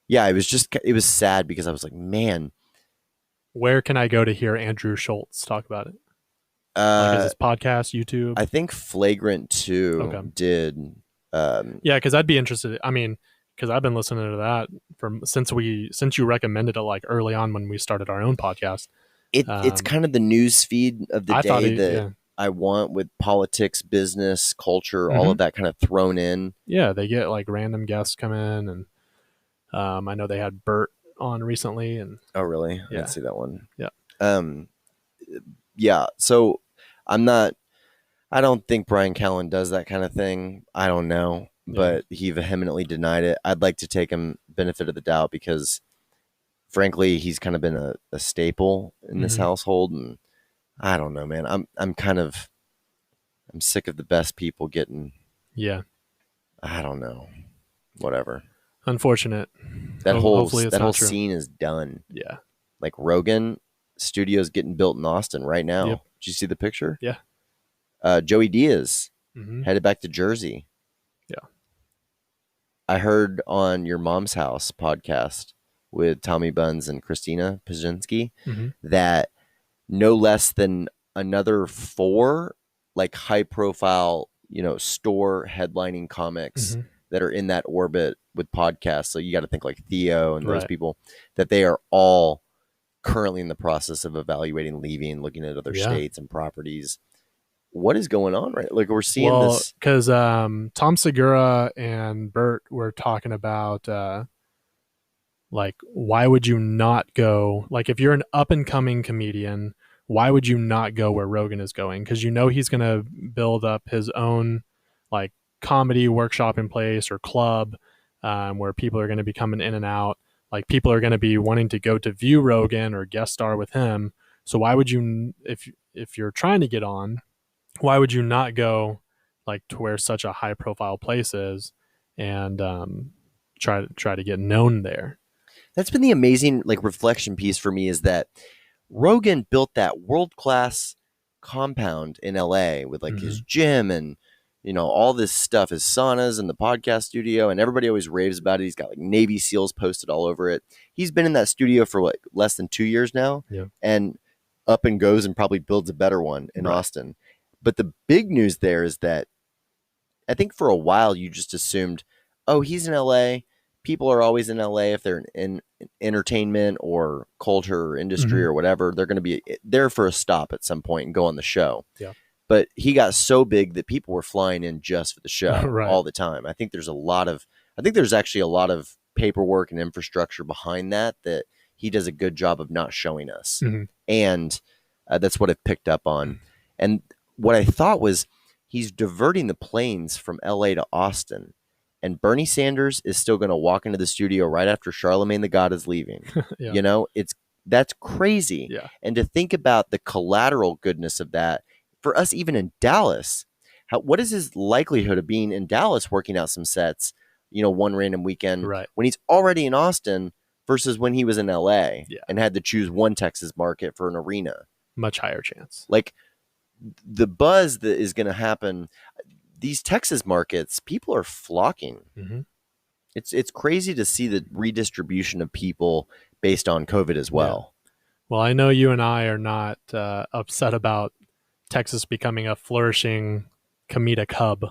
yeah, it was sad because I was like, man, where can I go to hear Andrew Schultz talk about it? Is this podcast, YouTube? I think Flagrant 2 did. Yeah, because I'd be interested. I mean, because I've been listening to that since you recommended it like early on when we started our own podcast. It's kind of the news feed of the day that I want, with politics, business, culture, all of that kind of thrown in. Yeah, they get like random guests come in, and I know they had Bert on recently. And oh, really? I didn't see that one. Yeah. Yeah. So I don't think Brian Callen does that kind of thing. I don't know, but he vehemently denied it. I'd like to take him benefit of the doubt because, frankly, he's kind of been a staple in this household, and I don't know, man. I'm sick of the best people getting. Yeah. I don't know. Whatever. Unfortunate. That whole scene is done. Yeah. Like Rogan Studios getting built in Austin right now. Yep. Did you see the picture? Yeah. Joey Diaz headed back to Jersey. Yeah. I heard on Your Mom's House podcast with Tommy Buns and Christina Pajinski that no less than another 4 like high profile, store headlining comics that are in that orbit with podcasts. So you got to think like Theo and those people, that they are all currently in the process of evaluating leaving, looking at other states and properties. What is going on, right? Like we're seeing this because Tom Segura and Bert were talking about like, why would you not go? Like, if you're an up and coming comedian, why would you not go where Rogan is going? Because he's going to build up his own like comedy workshop in place or club where people are going to be coming in and out. Like, people are going to be wanting to go to view Rogan or guest star with him. So why would you, if you're trying to get on, why would you not go like to where such a high profile place is and try to get known there? That's been the amazing like reflection piece for me, is that Rogan built that world-class compound in LA with like his gym and, all this stuff, his saunas and the podcast studio, and everybody always raves about it. He's got like Navy SEALs posted all over it. He's been in that studio for like less than 2 years now, and up and goes and probably builds a better one in Austin. But the big news there is that I think for a while you just assumed, oh, he's in LA. People are always in LA if they're in entertainment or culture or industry or whatever. They're going to be there for a stop at some point and go on the show. Yeah. But he got so big that people were flying in just for the show all the time. I think there's actually a lot of paperwork and infrastructure behind that he does a good job of not showing us. And that's what I've picked up on. And what I thought was he's diverting the planes from LA to Austin. And Bernie Sanders is still going to walk into the studio right after Charlemagne the God is leaving. That's crazy. Yeah. And to think about the collateral goodness of that for us, even in Dallas, what is his likelihood of being in Dallas working out some sets, one random weekend when he's already in Austin versus when he was in LA and had to choose one Texas market for an arena? Much higher chance. Like the buzz that is going to happen. These Texas markets, people are flocking. It's crazy to see the redistribution of people based on COVID as well. Yeah. Well, I know you and I are not upset about Texas becoming a flourishing comedic hub.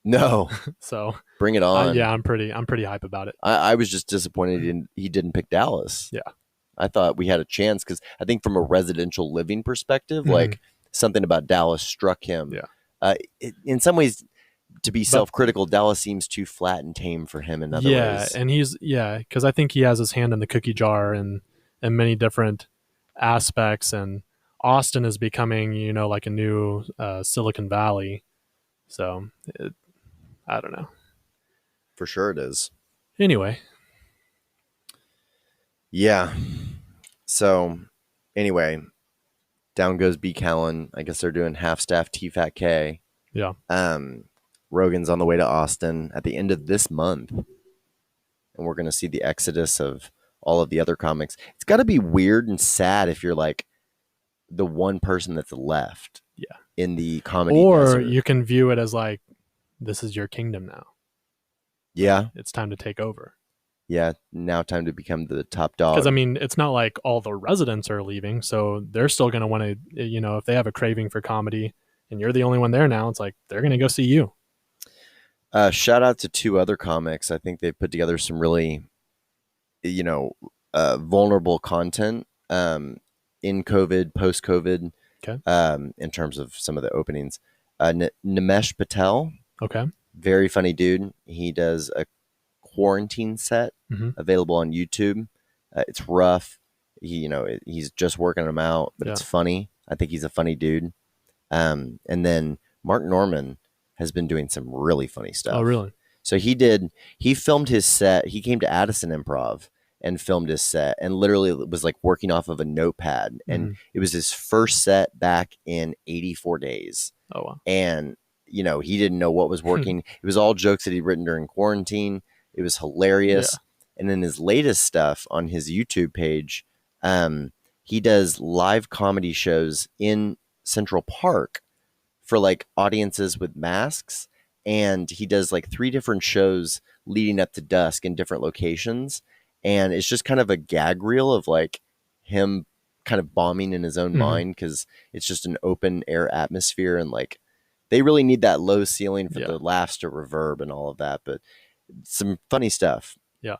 No. So bring it on. I'm pretty hype about it. I was just disappointed he didn't pick Dallas. Yeah. I thought we had a chance because I think from a residential living perspective, like something about Dallas struck him. Yeah. In some ways, to be self-critical, Dallas seems too flat and tame for him in other ways. And because I think he has his hand in the cookie jar and in many different aspects, and Austin is becoming, like a new Silicon Valley. So I don't know. For sure it is. Anyway. Yeah. So anyway, down goes B. Callen. I guess they're doing half-staff T-Fat-K. Yeah. Rogan's on the way to Austin at the end of this month. And we're going to see the exodus of all of the other comics. It's got to be weird and sad if you're like the one person that's left in the comedy desert. You can view it as like, this is your kingdom now. Yeah. It's time to take over. Yeah, now time to become the top dog. Because, I mean, it's not like all the residents are leaving, so they're still going to want to, if they have a craving for comedy and you're the only one there now, it's like they're going to go see you. Shout out to 2 other comics. I think they've put together some really, vulnerable content in COVID, post-COVID, in terms of some of the openings. Nimesh Patel. Okay. Very funny dude. He does a quarantine set available on YouTube. It's rough. He's just working them out, but it's funny. I think he's a funny dude. And then Mark Norman has been doing some really funny stuff. Oh, really? So he filmed his set. He came to Addison Improv and filmed his set and literally was like working off of a notepad. And it was his first set back in 84 days. Oh, wow. And, he didn't know what was working. It was all jokes that he'd written during quarantine. It was hilarious. Yeah. And then his latest stuff on his YouTube page, he does live comedy shows in Central Park for like audiences with masks. And he does like 3 different shows leading up to dusk in different locations. And it's just kind of a gag reel of like him kind of bombing in his own mind, because it's just an open air atmosphere. And like, they really need that low ceiling for the laughs to reverb and all of that. But some funny stuff. Yeah.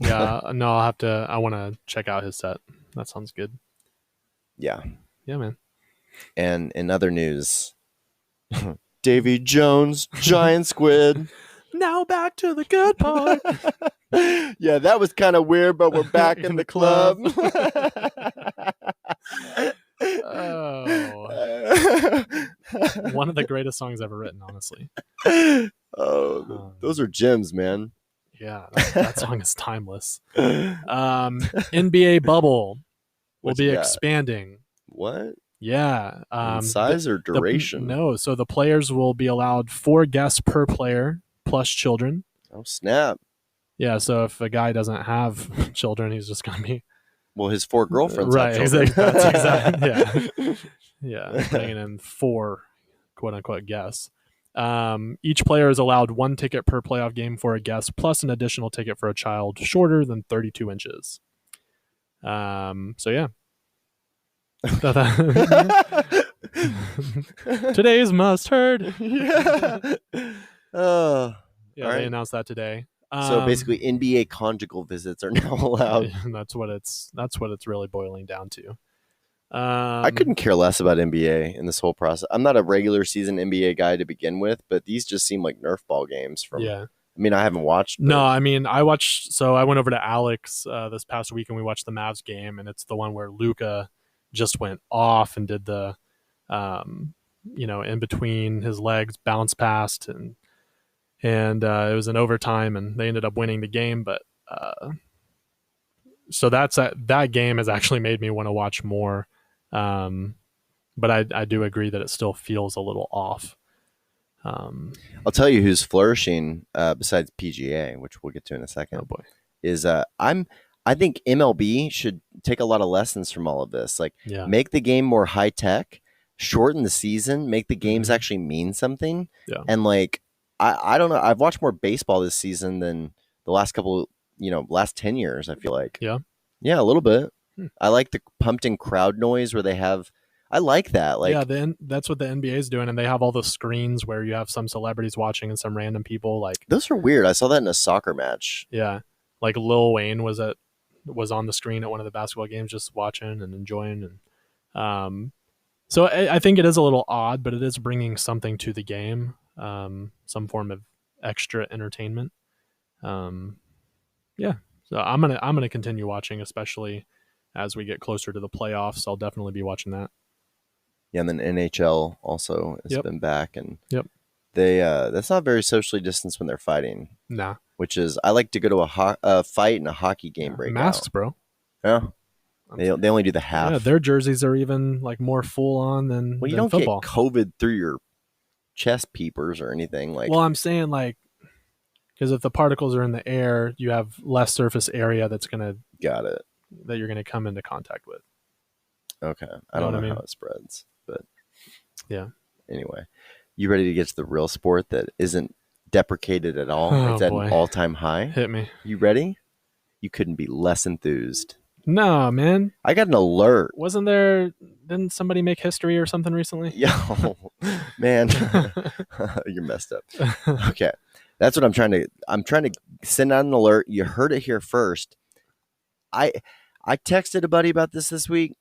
Yeah. No, I want to check out his set. That sounds good. Yeah. Yeah, man. And in other news, Davy Jones, giant squid. Now back to the good part. Yeah, that was kind of weird, but we're back in the club. One of the greatest songs ever written, honestly. Those are gems, man. Yeah, that song is timeless. NBA bubble will be expanding. What? Yeah. In size or duration? No, so the players will be allowed 4 guests per player plus children. Oh, snap. Yeah, so if a guy doesn't have children, he's just going to be... Well, his 4 girlfriends right, have children. That's exactly. Yeah, bringing in 4 quote-unquote guests. Each player is allowed 1 ticket per playoff game for a guest, plus an additional ticket for a child shorter than 32 inches. So, yeah. Today's must heard. Yeah. They announced that today. So basically, NBA conjugal visits are now allowed. That's what it's really boiling down to. I couldn't care less about NBA in this whole process. I'm not a regular season NBA guy to begin with, but these just seem like Nerf ball games. I mean, I haven't watched. No, I mean, I watched. So I went over to Alex this past week and we watched the Mavs game, and it's the one where Luka just went off and did the, in between his legs bounce past, and it was in overtime and they ended up winning the game. But so that game has actually made me want to watch more. But I do agree that it still feels a little off. I'll tell you who's flourishing besides PGA, which we'll get to in a second. Oh boy, is I think MLB should take a lot of lessons from all of this. Like, make the game more high tech, shorten the season, make the games actually mean something. Yeah. And like, I don't know. I've watched more baseball this season than the last last 10 years, I feel like. Yeah. Yeah, a little bit. I like the pumped in crowd noise where they have. I like that. Like, that's what the NBA is doing, and they have all the screens where you have some celebrities watching and some random people. Like, those are weird. I saw that in a soccer match. Yeah, like Lil Wayne was on the screen at one of the basketball games, just watching and enjoying. And So I think it is a little odd, but it is bringing something to the game, some form of extra entertainment. Yeah, so I'm gonna continue watching, especially as we get closer to the playoffs. I'll definitely be watching that. Yeah, and then NHL also has Yep. been back, and Yep. they that's not very socially distanced when they're fighting. Nah. Which is, I like to go to a fight and a hockey game break masks, bro. Yeah. They only do the half. Yeah, their jerseys are even like more full on than Well, you than don't football. get COVID through your chest peepers or anything like. Well, I'm saying like, because if the particles are in the air, you have less surface area that you're gonna come into contact with. Okay, I don't know how it spreads, but yeah. Anyway, you ready to get to the real sport that isn't deprecated at all? Oh, it's at boy. an all-time high. Hit me. You ready? You couldn't be less enthused. No, man. I got an alert. Didn't somebody make history or something recently? Yo, man. You're messed up. Okay. That's what I'm trying to send out an alert. You heard it here first. I texted a buddy about this week.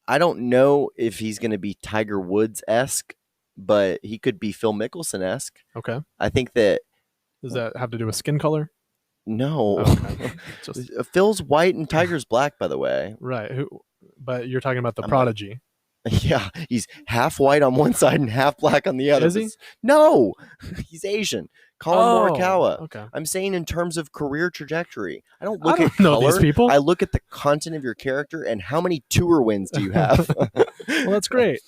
I don't know if he's going to be Tiger Woods-esque, but he could be Phil Mickelson-esque. Okay. I think that. Does that have to do with skin color? No. Okay. Phil's white and Tiger's black, by the way. Right. But you're talking about the prodigy. Yeah, he's half white on one side and half black on the other. Is he? No, he's Asian. Colin Morikawa. Okay. I'm saying in terms of career trajectory. I don't look at know color. these people. I look at the content of your character and how many tour wins do you have. Well, that's great.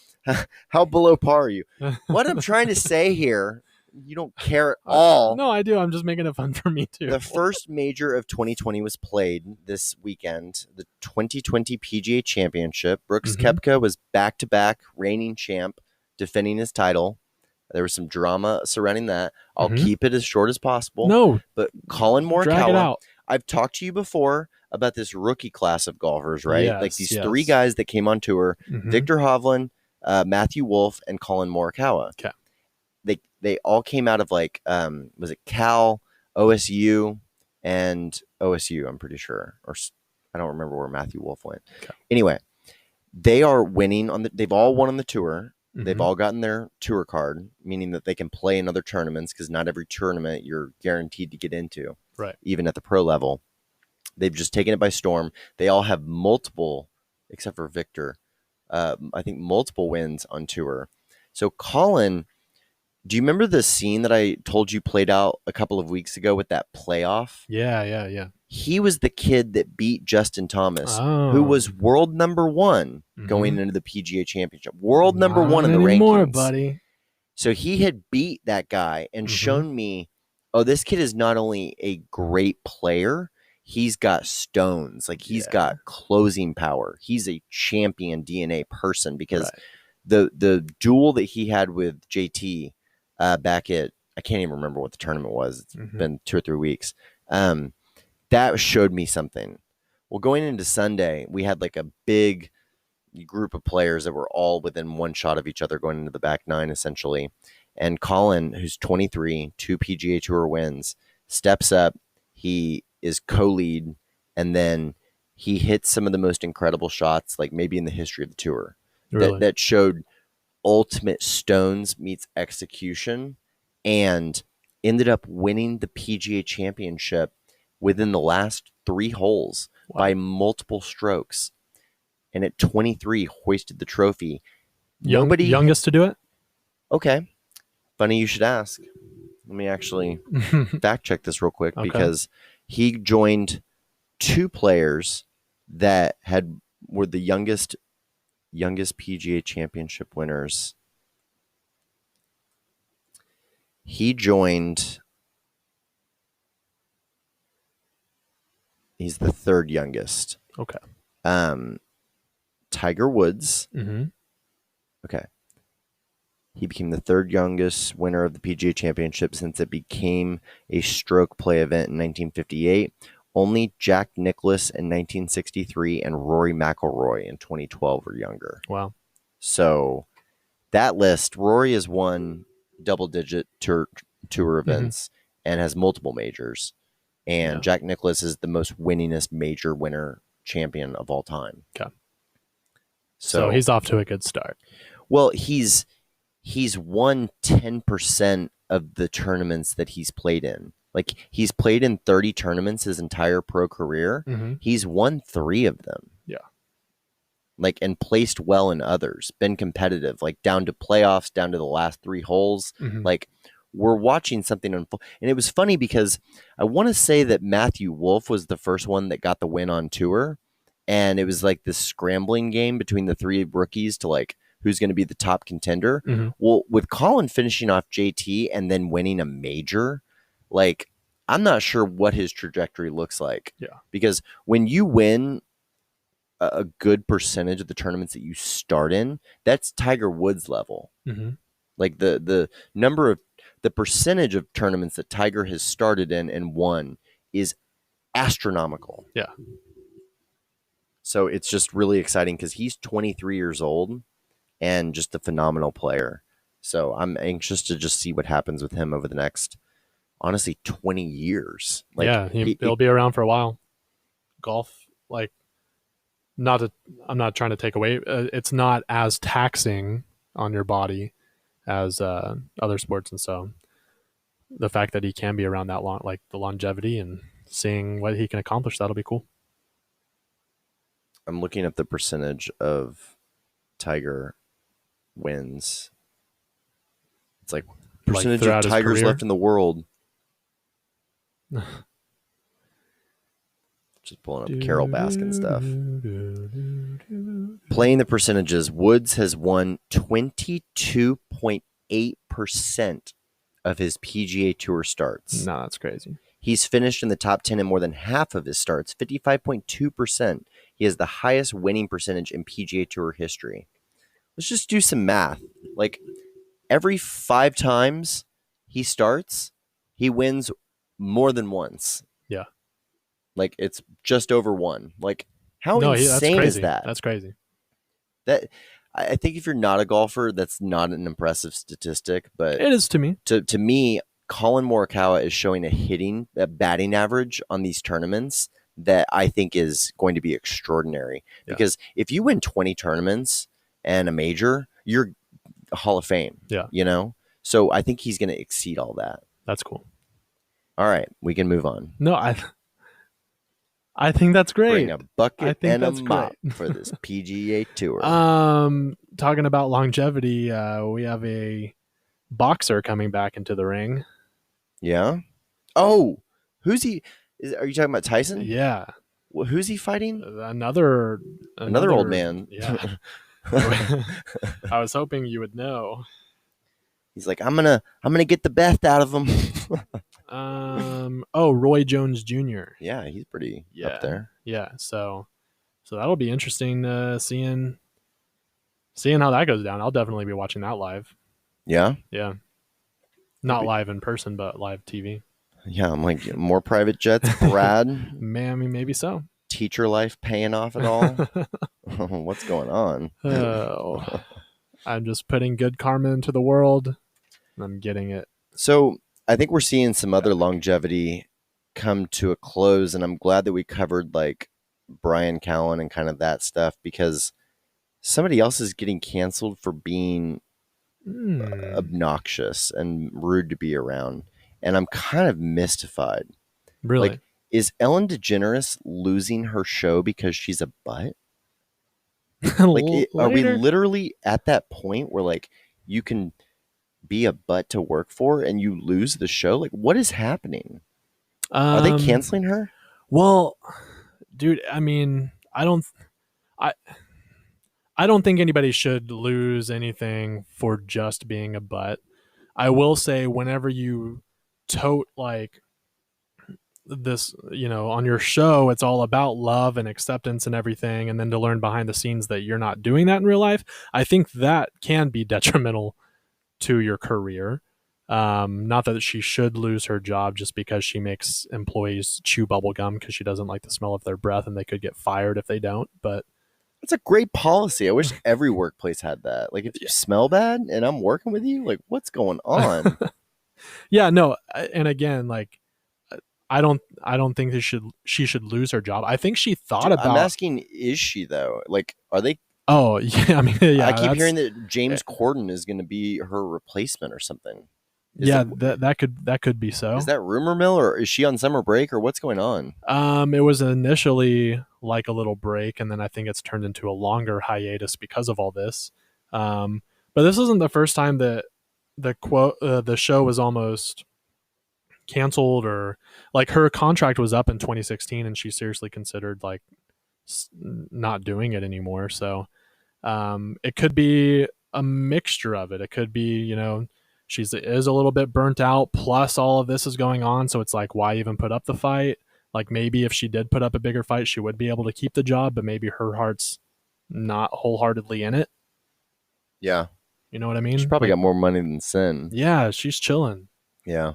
How below par are you? What I'm trying to say here, you don't care at all. No, I do. I'm just making it fun for me too. The first major of 2020 was played this weekend, the 2020 PGA Championship. Brooks Koepka was back-to-back reigning champ, defending his title. There was some drama surrounding that. I'll keep it as short as possible. No. But Colin Morikawa, drag it out. I've talked to you before about this rookie class of golfers, right? Yes, like these three guys that came on tour, Victor Hovland, Matthew Wolff, and Colin Morikawa. Okay. They all came out of like, was it Cal, OSU, and OSU, I'm pretty sure. Or I don't remember where Matthew Wolff went. Okay. Anyway, they are winning they've all won on the tour. They've all gotten their tour card, meaning that they can play in other tournaments because not every tournament you're guaranteed to get into, right? Even at the pro level. They've just taken it by storm. They all have multiple, except for Victor, I think multiple wins on tour. So Colin, do you remember the scene that I told you played out a couple of weeks ago with that playoff? Yeah. He was the kid that beat Justin Thomas, who was world number one going into the PGA Championship. World number one in the rankings. Buddy. So he had beat that guy and shown me, oh, this kid is not only a great player, he's got stones. Like he's got closing power. He's a champion DNA person because the duel that he had with JT back at, I can't even remember what the tournament was. It's been 2 or 3 weeks. That showed me something. Well, going into Sunday, we had like a big group of players that were all within one shot of each other going into the back nine, essentially. And Colin, who's 23, 2 PGA Tour wins, steps up. He is co-lead, and then he hits some of the most incredible shots, like maybe in the history of the tour. Really? That showed ultimate stones meets execution, and ended up winning the PGA Championship within the last 3 holes by multiple strokes. And at 23, hoisted the trophy. Youngest to do it? Okay. Funny you should ask. Let me actually fact check this real quick because he joined 2 players that were the youngest PGA Championship winners. He joined. He's the 3rd youngest. Okay. Tiger Woods. Mm-hmm. Okay. He became the 3rd youngest winner of the PGA Championship since it became a stroke play event in 1958. Only Jack Nicklaus in 1963 and Rory McIlroy in 2012 were younger. Wow. So that list, Rory has won double-digit tour events and has multiple majors. And Jack Nicklaus is the most winningest major winner champion of all time. Okay. So he's off to a good start. Well, he's won 10% of the tournaments that he's played in. Like, he's played in 30 tournaments his entire pro career. Mm-hmm. He's won 3 of them. Yeah. Like, and placed well in others, been competitive, like down to playoffs, down to the last 3 holes. Mm-hmm. Like, we're watching something unfold. And it was funny because I want to say that Matthew Wolff was the first one that got the win on tour. And it was like this scrambling game between the 3 rookies to like, who's going to be the top contender. Mm-hmm. Well, with Colin finishing off JT and then winning a major, like, I'm not sure what his trajectory looks like. Yeah. Because when you win a good percentage of the tournaments that you start in, that's Tiger Woods level. Mm-hmm. Like the number of the percentage of tournaments that Tiger has started in and won is astronomical. Yeah. So it's just really exciting because he's 23 years old and just a phenomenal player. So I'm anxious to just see what happens with him over the next, honestly, 20 years. Like, yeah, he'll be around for a while. Golf, like, I'm not trying to take away. It's not as taxing on your body as other sports, and so the fact that he can be around that long, like the longevity and seeing what he can accomplish, that'll be cool. I'm looking at the percentage of Tiger wins. It's like percentage of Tigers left in the world. Just pulling up Carol Baskin stuff. Playing the percentages, Woods has won 22.8% of his PGA Tour starts. No, that's crazy. He's finished in the top 10 in more than half of his starts, 55.2%. He has the highest winning percentage in PGA Tour history. Let's just do some math. Like, every 5 times he starts, he wins more than once. Yeah. Like, it's just over 1. Like, how insane is that? That's crazy. That I think if you're not a golfer, that's not an impressive statistic. But it is to me. To me, Colin Morikawa is showing a batting average on these tournaments that I think is going to be extraordinary. Yeah. Because if you win 20 tournaments and a major, you're Hall of Fame. Yeah. You know? So I think he's going to exceed all that. That's cool. All right, we can move on. No, I think that's great. Bring a bucket and a mop for this PGA Tour. Talking about longevity, we have a boxer coming back into the ring. Yeah. Oh, who's he? Are you talking about Tyson? Yeah. Well, who's he fighting? Another old man. Yeah. I was hoping you would know. He's like, I'm gonna get the best out of him. Roy Jones Jr. Yeah, he's pretty up there. Yeah, so that'll be interesting, seeing how that goes down. I'll definitely be watching that live. Yeah? Yeah. Not live in person, but live TV. Yeah, I'm like, more private jets, Brad. Maybe so. Teacher life paying off at all? What's going on? Oh, I'm just putting good karma into the world. I'm getting it. So I think we're seeing some other longevity come to a close, and I'm glad that we covered like Brian Callen and kind of that stuff, because somebody else is getting canceled for being obnoxious and rude to be around, and I'm kind of mystified. Really? Like, is Ellen DeGeneres losing her show because she's a butt? Like, are we literally at that point where like you can be a butt to work for and you lose the show? Like, what is happening? Are they canceling her? Well, dude, I mean, I don't think anybody should lose anything for just being a butt. I will say, whenever you tote like this, on your show, it's all about love and acceptance and everything, and then to learn behind the scenes that you're not doing that in real life, I think that can be detrimental to your career. Not that she should lose her job just because she makes employees chew bubble gum because she doesn't like the smell of their breath, and they could get fired if they don't. But it's a great policy. I wish every workplace had that. Like, if you smell bad and I'm working with you, like, what's going on? Yeah, no. And again, like, I don't think she should lose her job. I think she thought about. I'm asking, is she though? Like, are they Oh yeah, I mean yeah. I keep hearing that James Corden is going to be her replacement or something. That could be so. Is that rumor mill, or is she on summer break, or what's going on? It was initially like a little break, and then I think it's turned into a longer hiatus because of all this. But this isn't the first time that the show was almost canceled, or like her contract was up in 2016, and she seriously considered like not doing it anymore. So it could be a mixture of it. It could be, she is a little bit burnt out, plus all of this is going on. So it's like, why even put up the fight? Like maybe if she did put up a bigger fight, she would be able to keep the job, but maybe her heart's not wholeheartedly in it. Yeah. You know what I mean? She's probably got more money than sin. Yeah, she's chilling. Yeah.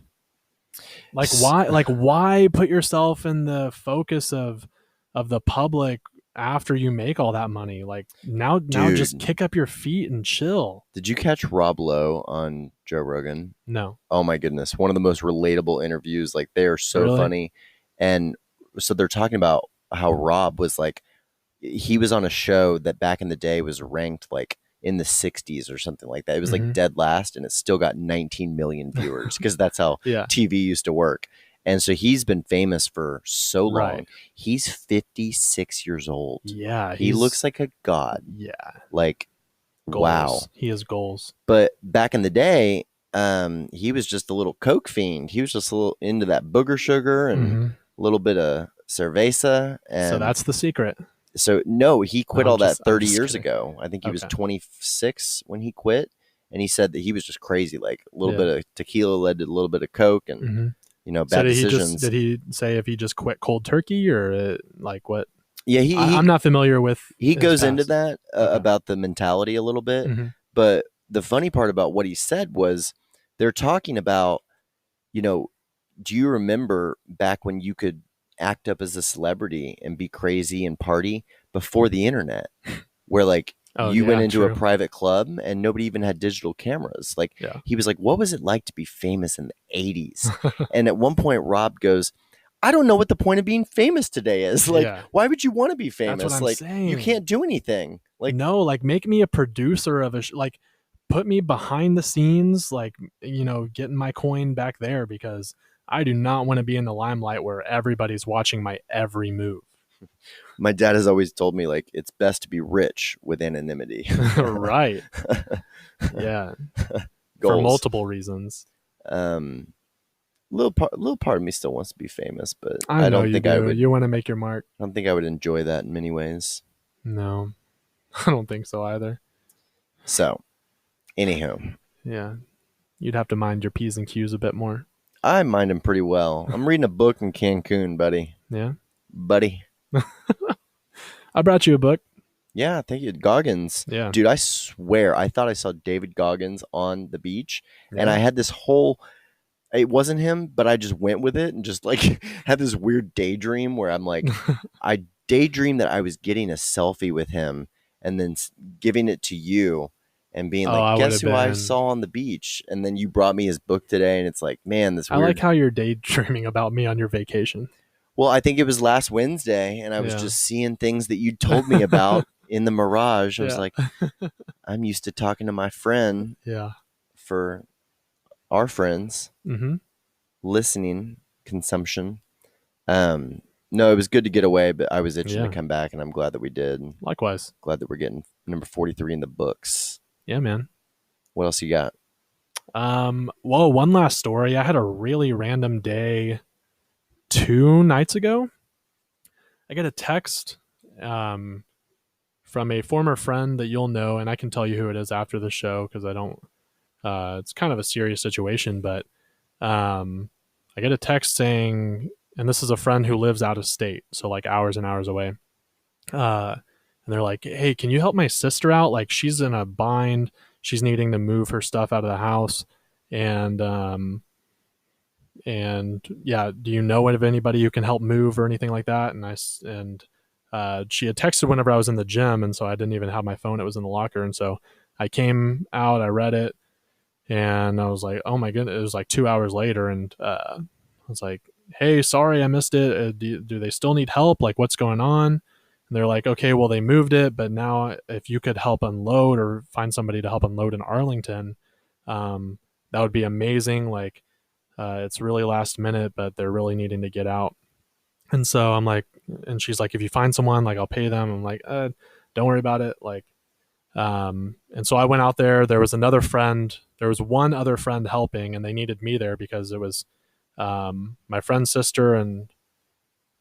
Like why put yourself in the focus of the public after you make all that money? Like now just kick up your feet and chill. Did you catch Rob Lowe on Joe Rogan? No. Oh my goodness. One of the most relatable interviews. Like they are so funny. And so they're talking about how Rob was like, he was on a show that back in the day was ranked like in the 60s or something like that. It was like dead last, and it still got 19 million viewers because that's how TV used to work. And so he's been famous for so long. Right. He's 56 years old. Yeah. He looks like a god. Yeah. Like, goals. Wow. He has goals. But back in the day, he was just a little coke fiend. He was just a little into that booger sugar and a little bit of cerveza. And so that's the secret. So no, he quit all that 30 years ago. I think he was 26 when he quit. And he said that he was just crazy. Like a little bit of tequila led to a little bit of coke and, bad decisions. Did he say if he just quit cold turkey or like what? Yeah, I'm not familiar with. He goes into that about the mentality a little bit. But the funny part about what he said was they're talking about, do you remember back when you could act up as a celebrity and be crazy and party before the internet, where like you went into a private club and nobody even had digital cameras. Like he was like, what was it like to be famous in the 80s? And at one point Rob goes, I don't know what the point of being famous today is. Like, why would you want to be famous? That's what I'm like saying. You can't do anything. Like, no, like make me a producer of like put me behind the scenes, like, getting my coin back there, because I do not want to be in the limelight where everybody's watching my every move. My dad has always told me, like, it's best to be rich with anonymity. Right. Yeah. For multiple reasons. Little part of me still wants to be famous, but I don't think I would. You want to make your mark. I don't think I would enjoy that in many ways. No, I don't think so either. So, anyhow. Yeah. You'd have to mind your P's and Q's a bit more. I mind them pretty well. I'm reading a book in Cancun, buddy. Yeah? Buddy. I brought you a book. Yeah, thank you. Goggins. Yeah. Dude, I swear, I thought I saw David Goggins on the beach, and I had this whole... It wasn't him, but I just went with it and just like had this weird daydream where I'm like, I daydreamed that I was getting a selfie with him and then giving it to you and being like, guess who I saw on the beach? And then you brought me his book today, and it's like, man, this weird... I like how you're daydreaming about me on your vacation. Well, I think it was last Wednesday, and I was just seeing things that you told me about in the mirage. I was like, I'm used to talking to my friend for our friends, listening, consumption. No, it was good to get away, but I was itching to come back, and I'm glad that we did. Likewise. Glad that we're getting number 43 in the books. Yeah, man. What else you got? Well, one last story. I had a really random day 2 nights ago. I get a text from a former friend that you'll know, and I can tell you who it is after the show because I don't... it's kind of a serious situation, but I get a text saying, and this is a friend who lives out of state, so like hours and hours away. And they're like, hey, can you help my sister out? Like she's in a bind. She's needing to move her stuff out of the house. And yeah, do you know of anybody who can help move or anything like that? And she had texted whenever I was in the gym. And so I didn't even have my phone. It was in the locker. And so I came out, I read it, and I was like, oh my goodness. It was like 2 hours later. And I was like, hey, sorry, I missed it. Do they still need help? Like what's going on? And they're like, okay, well, they moved it, but now if you could help unload or find somebody to help unload in Arlington, that would be amazing. Like, it's really last minute, but they're really needing to get out. And so I'm like, and she's like, if you find someone, like, I'll pay them. I'm like, don't worry about it. Like, and so I went out there. There was one other friend helping, and they needed me there because it was my friend's sister and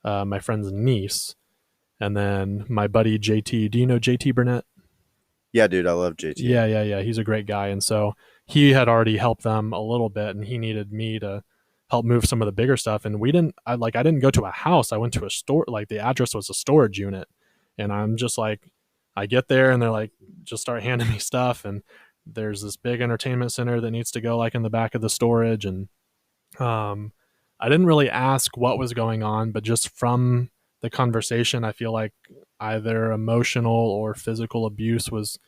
my friend's niece. And then my buddy JT. Do you know JT Burnett? Yeah, dude, I love JT. Yeah. He's a great guy. And so he had already helped them a little bit, and he needed me to help move some of the bigger stuff. And I didn't go to a house. I went to a store. Like, the address was a storage unit. And I'm just like, I get there and they're like, just start handing me stuff. And there's this big entertainment center that needs to go like in the back of the storage. And I didn't really ask what was going on, but just from the conversation, I feel like either emotional or physical abuse was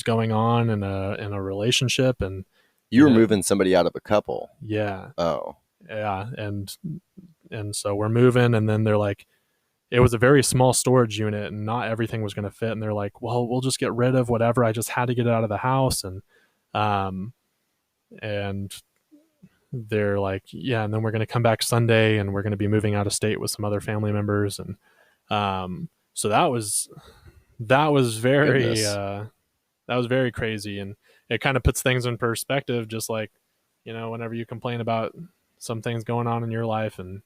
going on in a relationship. And you were moving somebody out of a couple. Yeah. Oh. Yeah. And so we're moving, and then they're like, it was a very small storage unit and not everything was going to fit. And they're like, well, we'll just get rid of whatever. I just had to get it out of the house. And they're like, yeah. And then we're going to come back Sunday, and we're going to be moving out of state with some other family members. And so that was very crazy. And it kind of puts things in perspective, just like, whenever you complain about some things going on in your life, and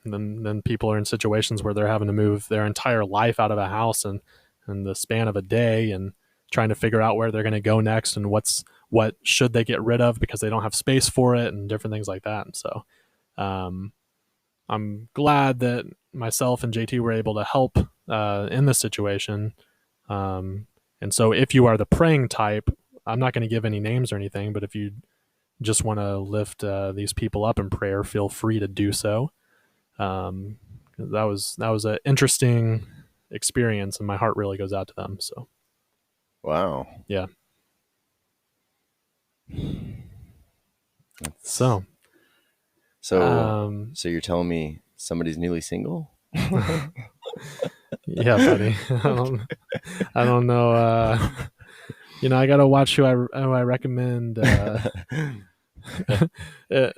then people are in situations where they're having to move their entire life out of a house in the span of a day, and trying to figure out where they're going to go next, and what should they get rid of because they don't have space for it, and different things like that. And so I'm glad that myself and JT were able to help in this situation. And so if you are the praying type, I'm not going to give any names or anything, but if you just want to lift these people up in prayer, feel free to do so. That was an interesting experience, and my heart really goes out to them. So, wow, yeah. So you're telling me somebody's newly single? Yeah, buddy. I don't know. I gotta watch who I recommend.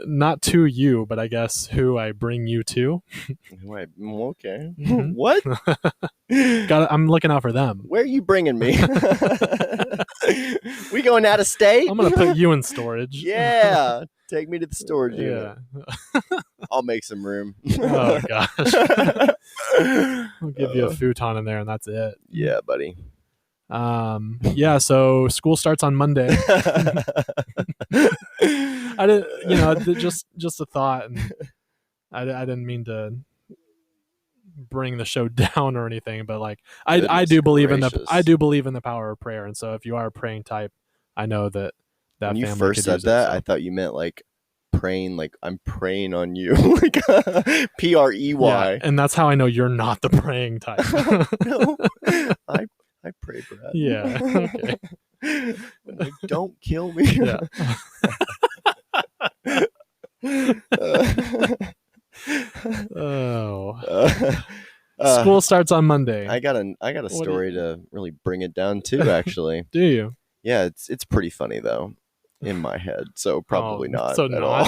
Not to you, but I guess who I bring you to. Okay. Mm-hmm. What? I'm looking out for them. Where are you bringing me? We going out of state? I'm gonna put you in storage. Yeah, take me to the storage unit. I'll make some room. Oh gosh. I'll give you a futon in there, and that's it. Yeah, buddy. Yeah, so school starts on Monday. I didn't, just a thought, and I didn't mean to bring the show down or anything, but like I do believe in the power of prayer. And so if you are a praying type, I know that when you family first said that, I thought you meant like praying, like I'm praying on you, like PREY. Yeah, and that's how I know you're not the praying type. No, I pray, Brad. Yeah. Okay. Like, don't kill me. Yeah. School starts on Monday. I got a story to really bring it down too, actually. Do you? Yeah, it's pretty funny though in my head, so probably not so at not. all.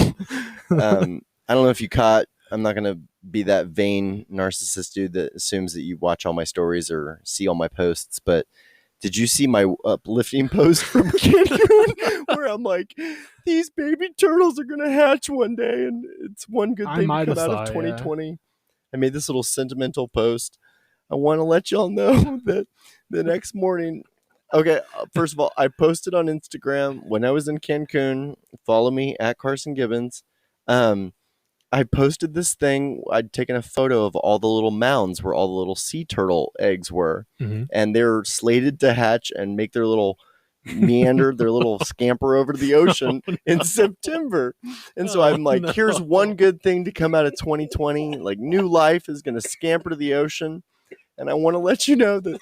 I don't know if you caught. I'm not gonna be that vain narcissist dude that assumes that you watch all my stories or see all my posts, but did you see my uplifting post from Cancun where I'm like, these baby turtles are gonna hatch one day, and it's one good thing to come out of 2020. Yeah. I made this little sentimental post. I want to let y'all know that the next morning. Okay, first of all, I posted on Instagram when I was in Cancun. Follow me at Carson Gibbons. I posted this thing. I'd taken a photo of all the little mounds where all the little sea turtle eggs were. Mm-hmm. And they're slated to hatch and make their little meander, their little scamper over to the ocean in September. And so I'm like, here's one good thing to come out of 2020. Like, new life is going to scamper to the ocean. And I want to let you know that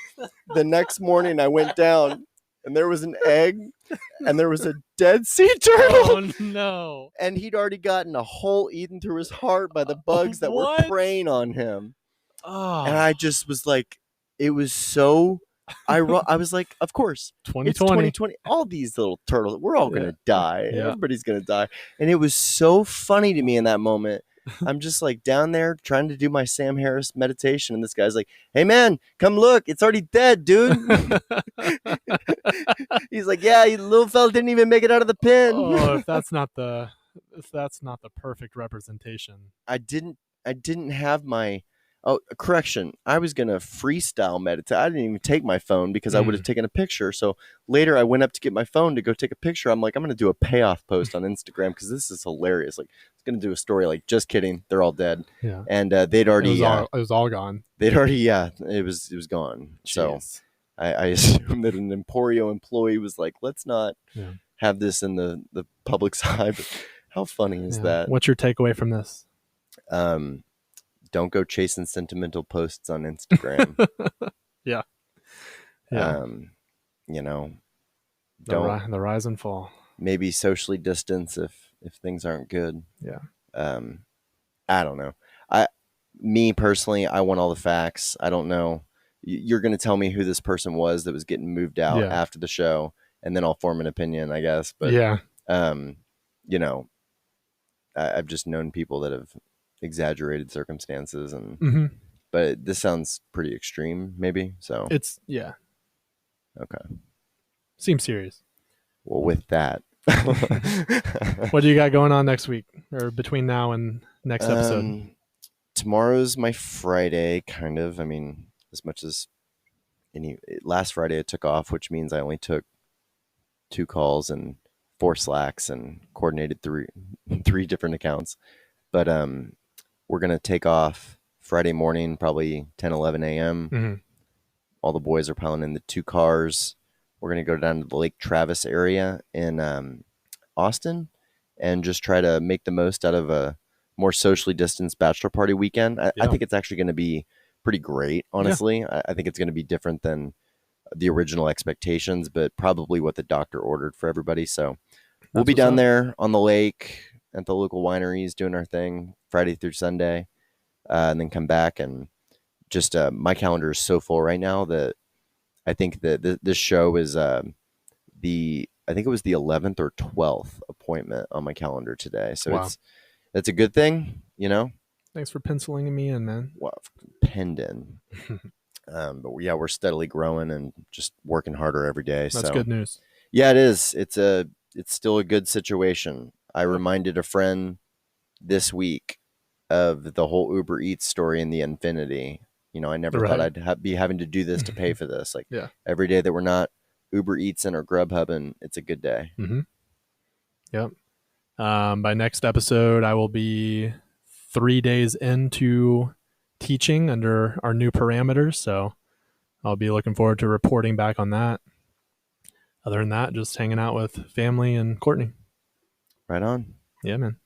the next morning I went down and there was an egg and there was a dead sea turtle. Oh, no. And he'd already gotten a hole eaten through his heart by the bugs that were preying on him. Oh, And I just was like, it was so. I was like, of course, 2020. it's 2020. All these little turtles, we're all gonna die. Yeah. Everybody's gonna die. And it was so funny to me in that moment. I'm just like down there trying to do my Sam Harris meditation, and this guy's like, "Hey man, come look, it's already dead, dude." He's like, "Yeah, you little fella didn't even make it out of the pen." Oh, if that's not the perfect representation. I didn't have my. Oh, correction. I was going to freestyle meditate. I didn't even take my phone because I would have taken a picture. So later I went up to get my phone to go take a picture. I'm like, I'm going to do a payoff post on Instagram because this is hilarious. Like, I was going to do a story like, just kidding, they're all dead. Yeah. And they'd already. It was all gone. They'd already, it was gone. Jeez. So I assumed that an Emporio employee was like, let's not have this in the public's eye. But how funny is that? What's your takeaway from this? Don't go chasing sentimental posts on Instagram. Yeah. You know, the rise and fall. Maybe socially distance if things aren't good. Yeah. I don't know. Me personally, I want all the facts. I don't know. You're going to tell me who this person was that was getting moved out after the show, and then I'll form an opinion, I guess. But you know, I've just known people that have exaggerated circumstances, and but this sounds pretty extreme, maybe. So it's okay. Seems serious. Well, with that, what do you got going on next week or between now and next episode? Tomorrow's my Friday, kind of. I mean, as much as last Friday I took off, which means I only took 2 calls and 4 Slacks and coordinated 3 different accounts. But we're going to take off Friday morning, probably 10, 11 a.m. All the boys are piling in the 2 cars. We're going to go down to the Lake Travis area in Austin and just try to make the most out of a more socially distanced bachelor party weekend. I think it's actually going to be pretty great, honestly. Yeah. I think it's going to be different than the original expectations, but probably what the doctor ordered for everybody. So we'll be down there on the lake at the local wineries doing our thing Friday through Sunday, and then come back. And just my calendar is so full right now that I think that this show is I think it was the 11th or 12th appointment on my calendar today. So it's a good thing, you know. Thanks for penciling me in, man. Well, penned in. But we're steadily growing and just working harder every day. That's good news. Yeah, it is. It's still a good situation. I reminded a friend this week of the whole Uber Eats story in the Infinity. You know, I never thought I'd be having to do this to pay for this. Like every day that we're not Uber Eatsing or Grubhubbing, it's a good day. Yep. By next episode, I will be 3 days into teaching under our new parameters. So I'll be looking forward to reporting back on that. Other than that, just hanging out with family and Courtney. Right on. Yeah, man.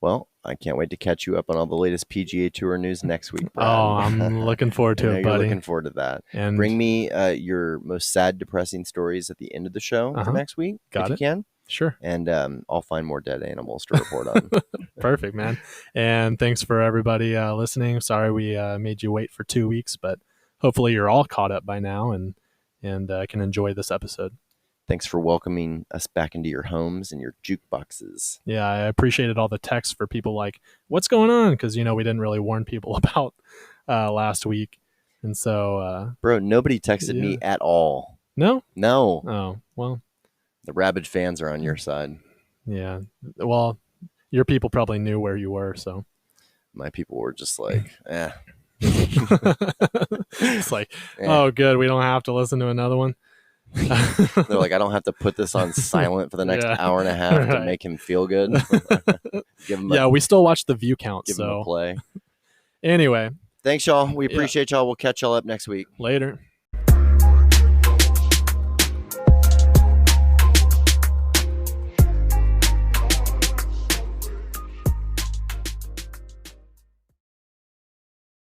Well, I can't wait to catch you up on all the latest PGA Tour news next week, Brad. Oh, I'm looking forward to it, buddy. Looking forward to that. And bring me your most sad, depressing stories at the end of the show for next week. If you can. Sure. And I'll find more dead animals to report on. Perfect, man. And thanks for everybody listening. Sorry we made you wait for 2 weeks, but hopefully you're all caught up by now and can enjoy this episode. Thanks for welcoming us back into your homes and your jukeboxes. Yeah, I appreciated all the texts for people like, what's going on? Because, we didn't really warn people about last week. And so... Bro, nobody texted me at all. No? No. Oh, well... The rabid fans are on your side. Yeah. Well, your people probably knew where you were, so. My people were just like, eh. It's like, oh, good. We don't have to listen to another one. They're like, I don't have to put this on silent for the next hour and a half to make him feel good. We still watch the view count. Give him a play. Anyway. Thanks, y'all. We appreciate y'all. We'll catch y'all up next week. Later.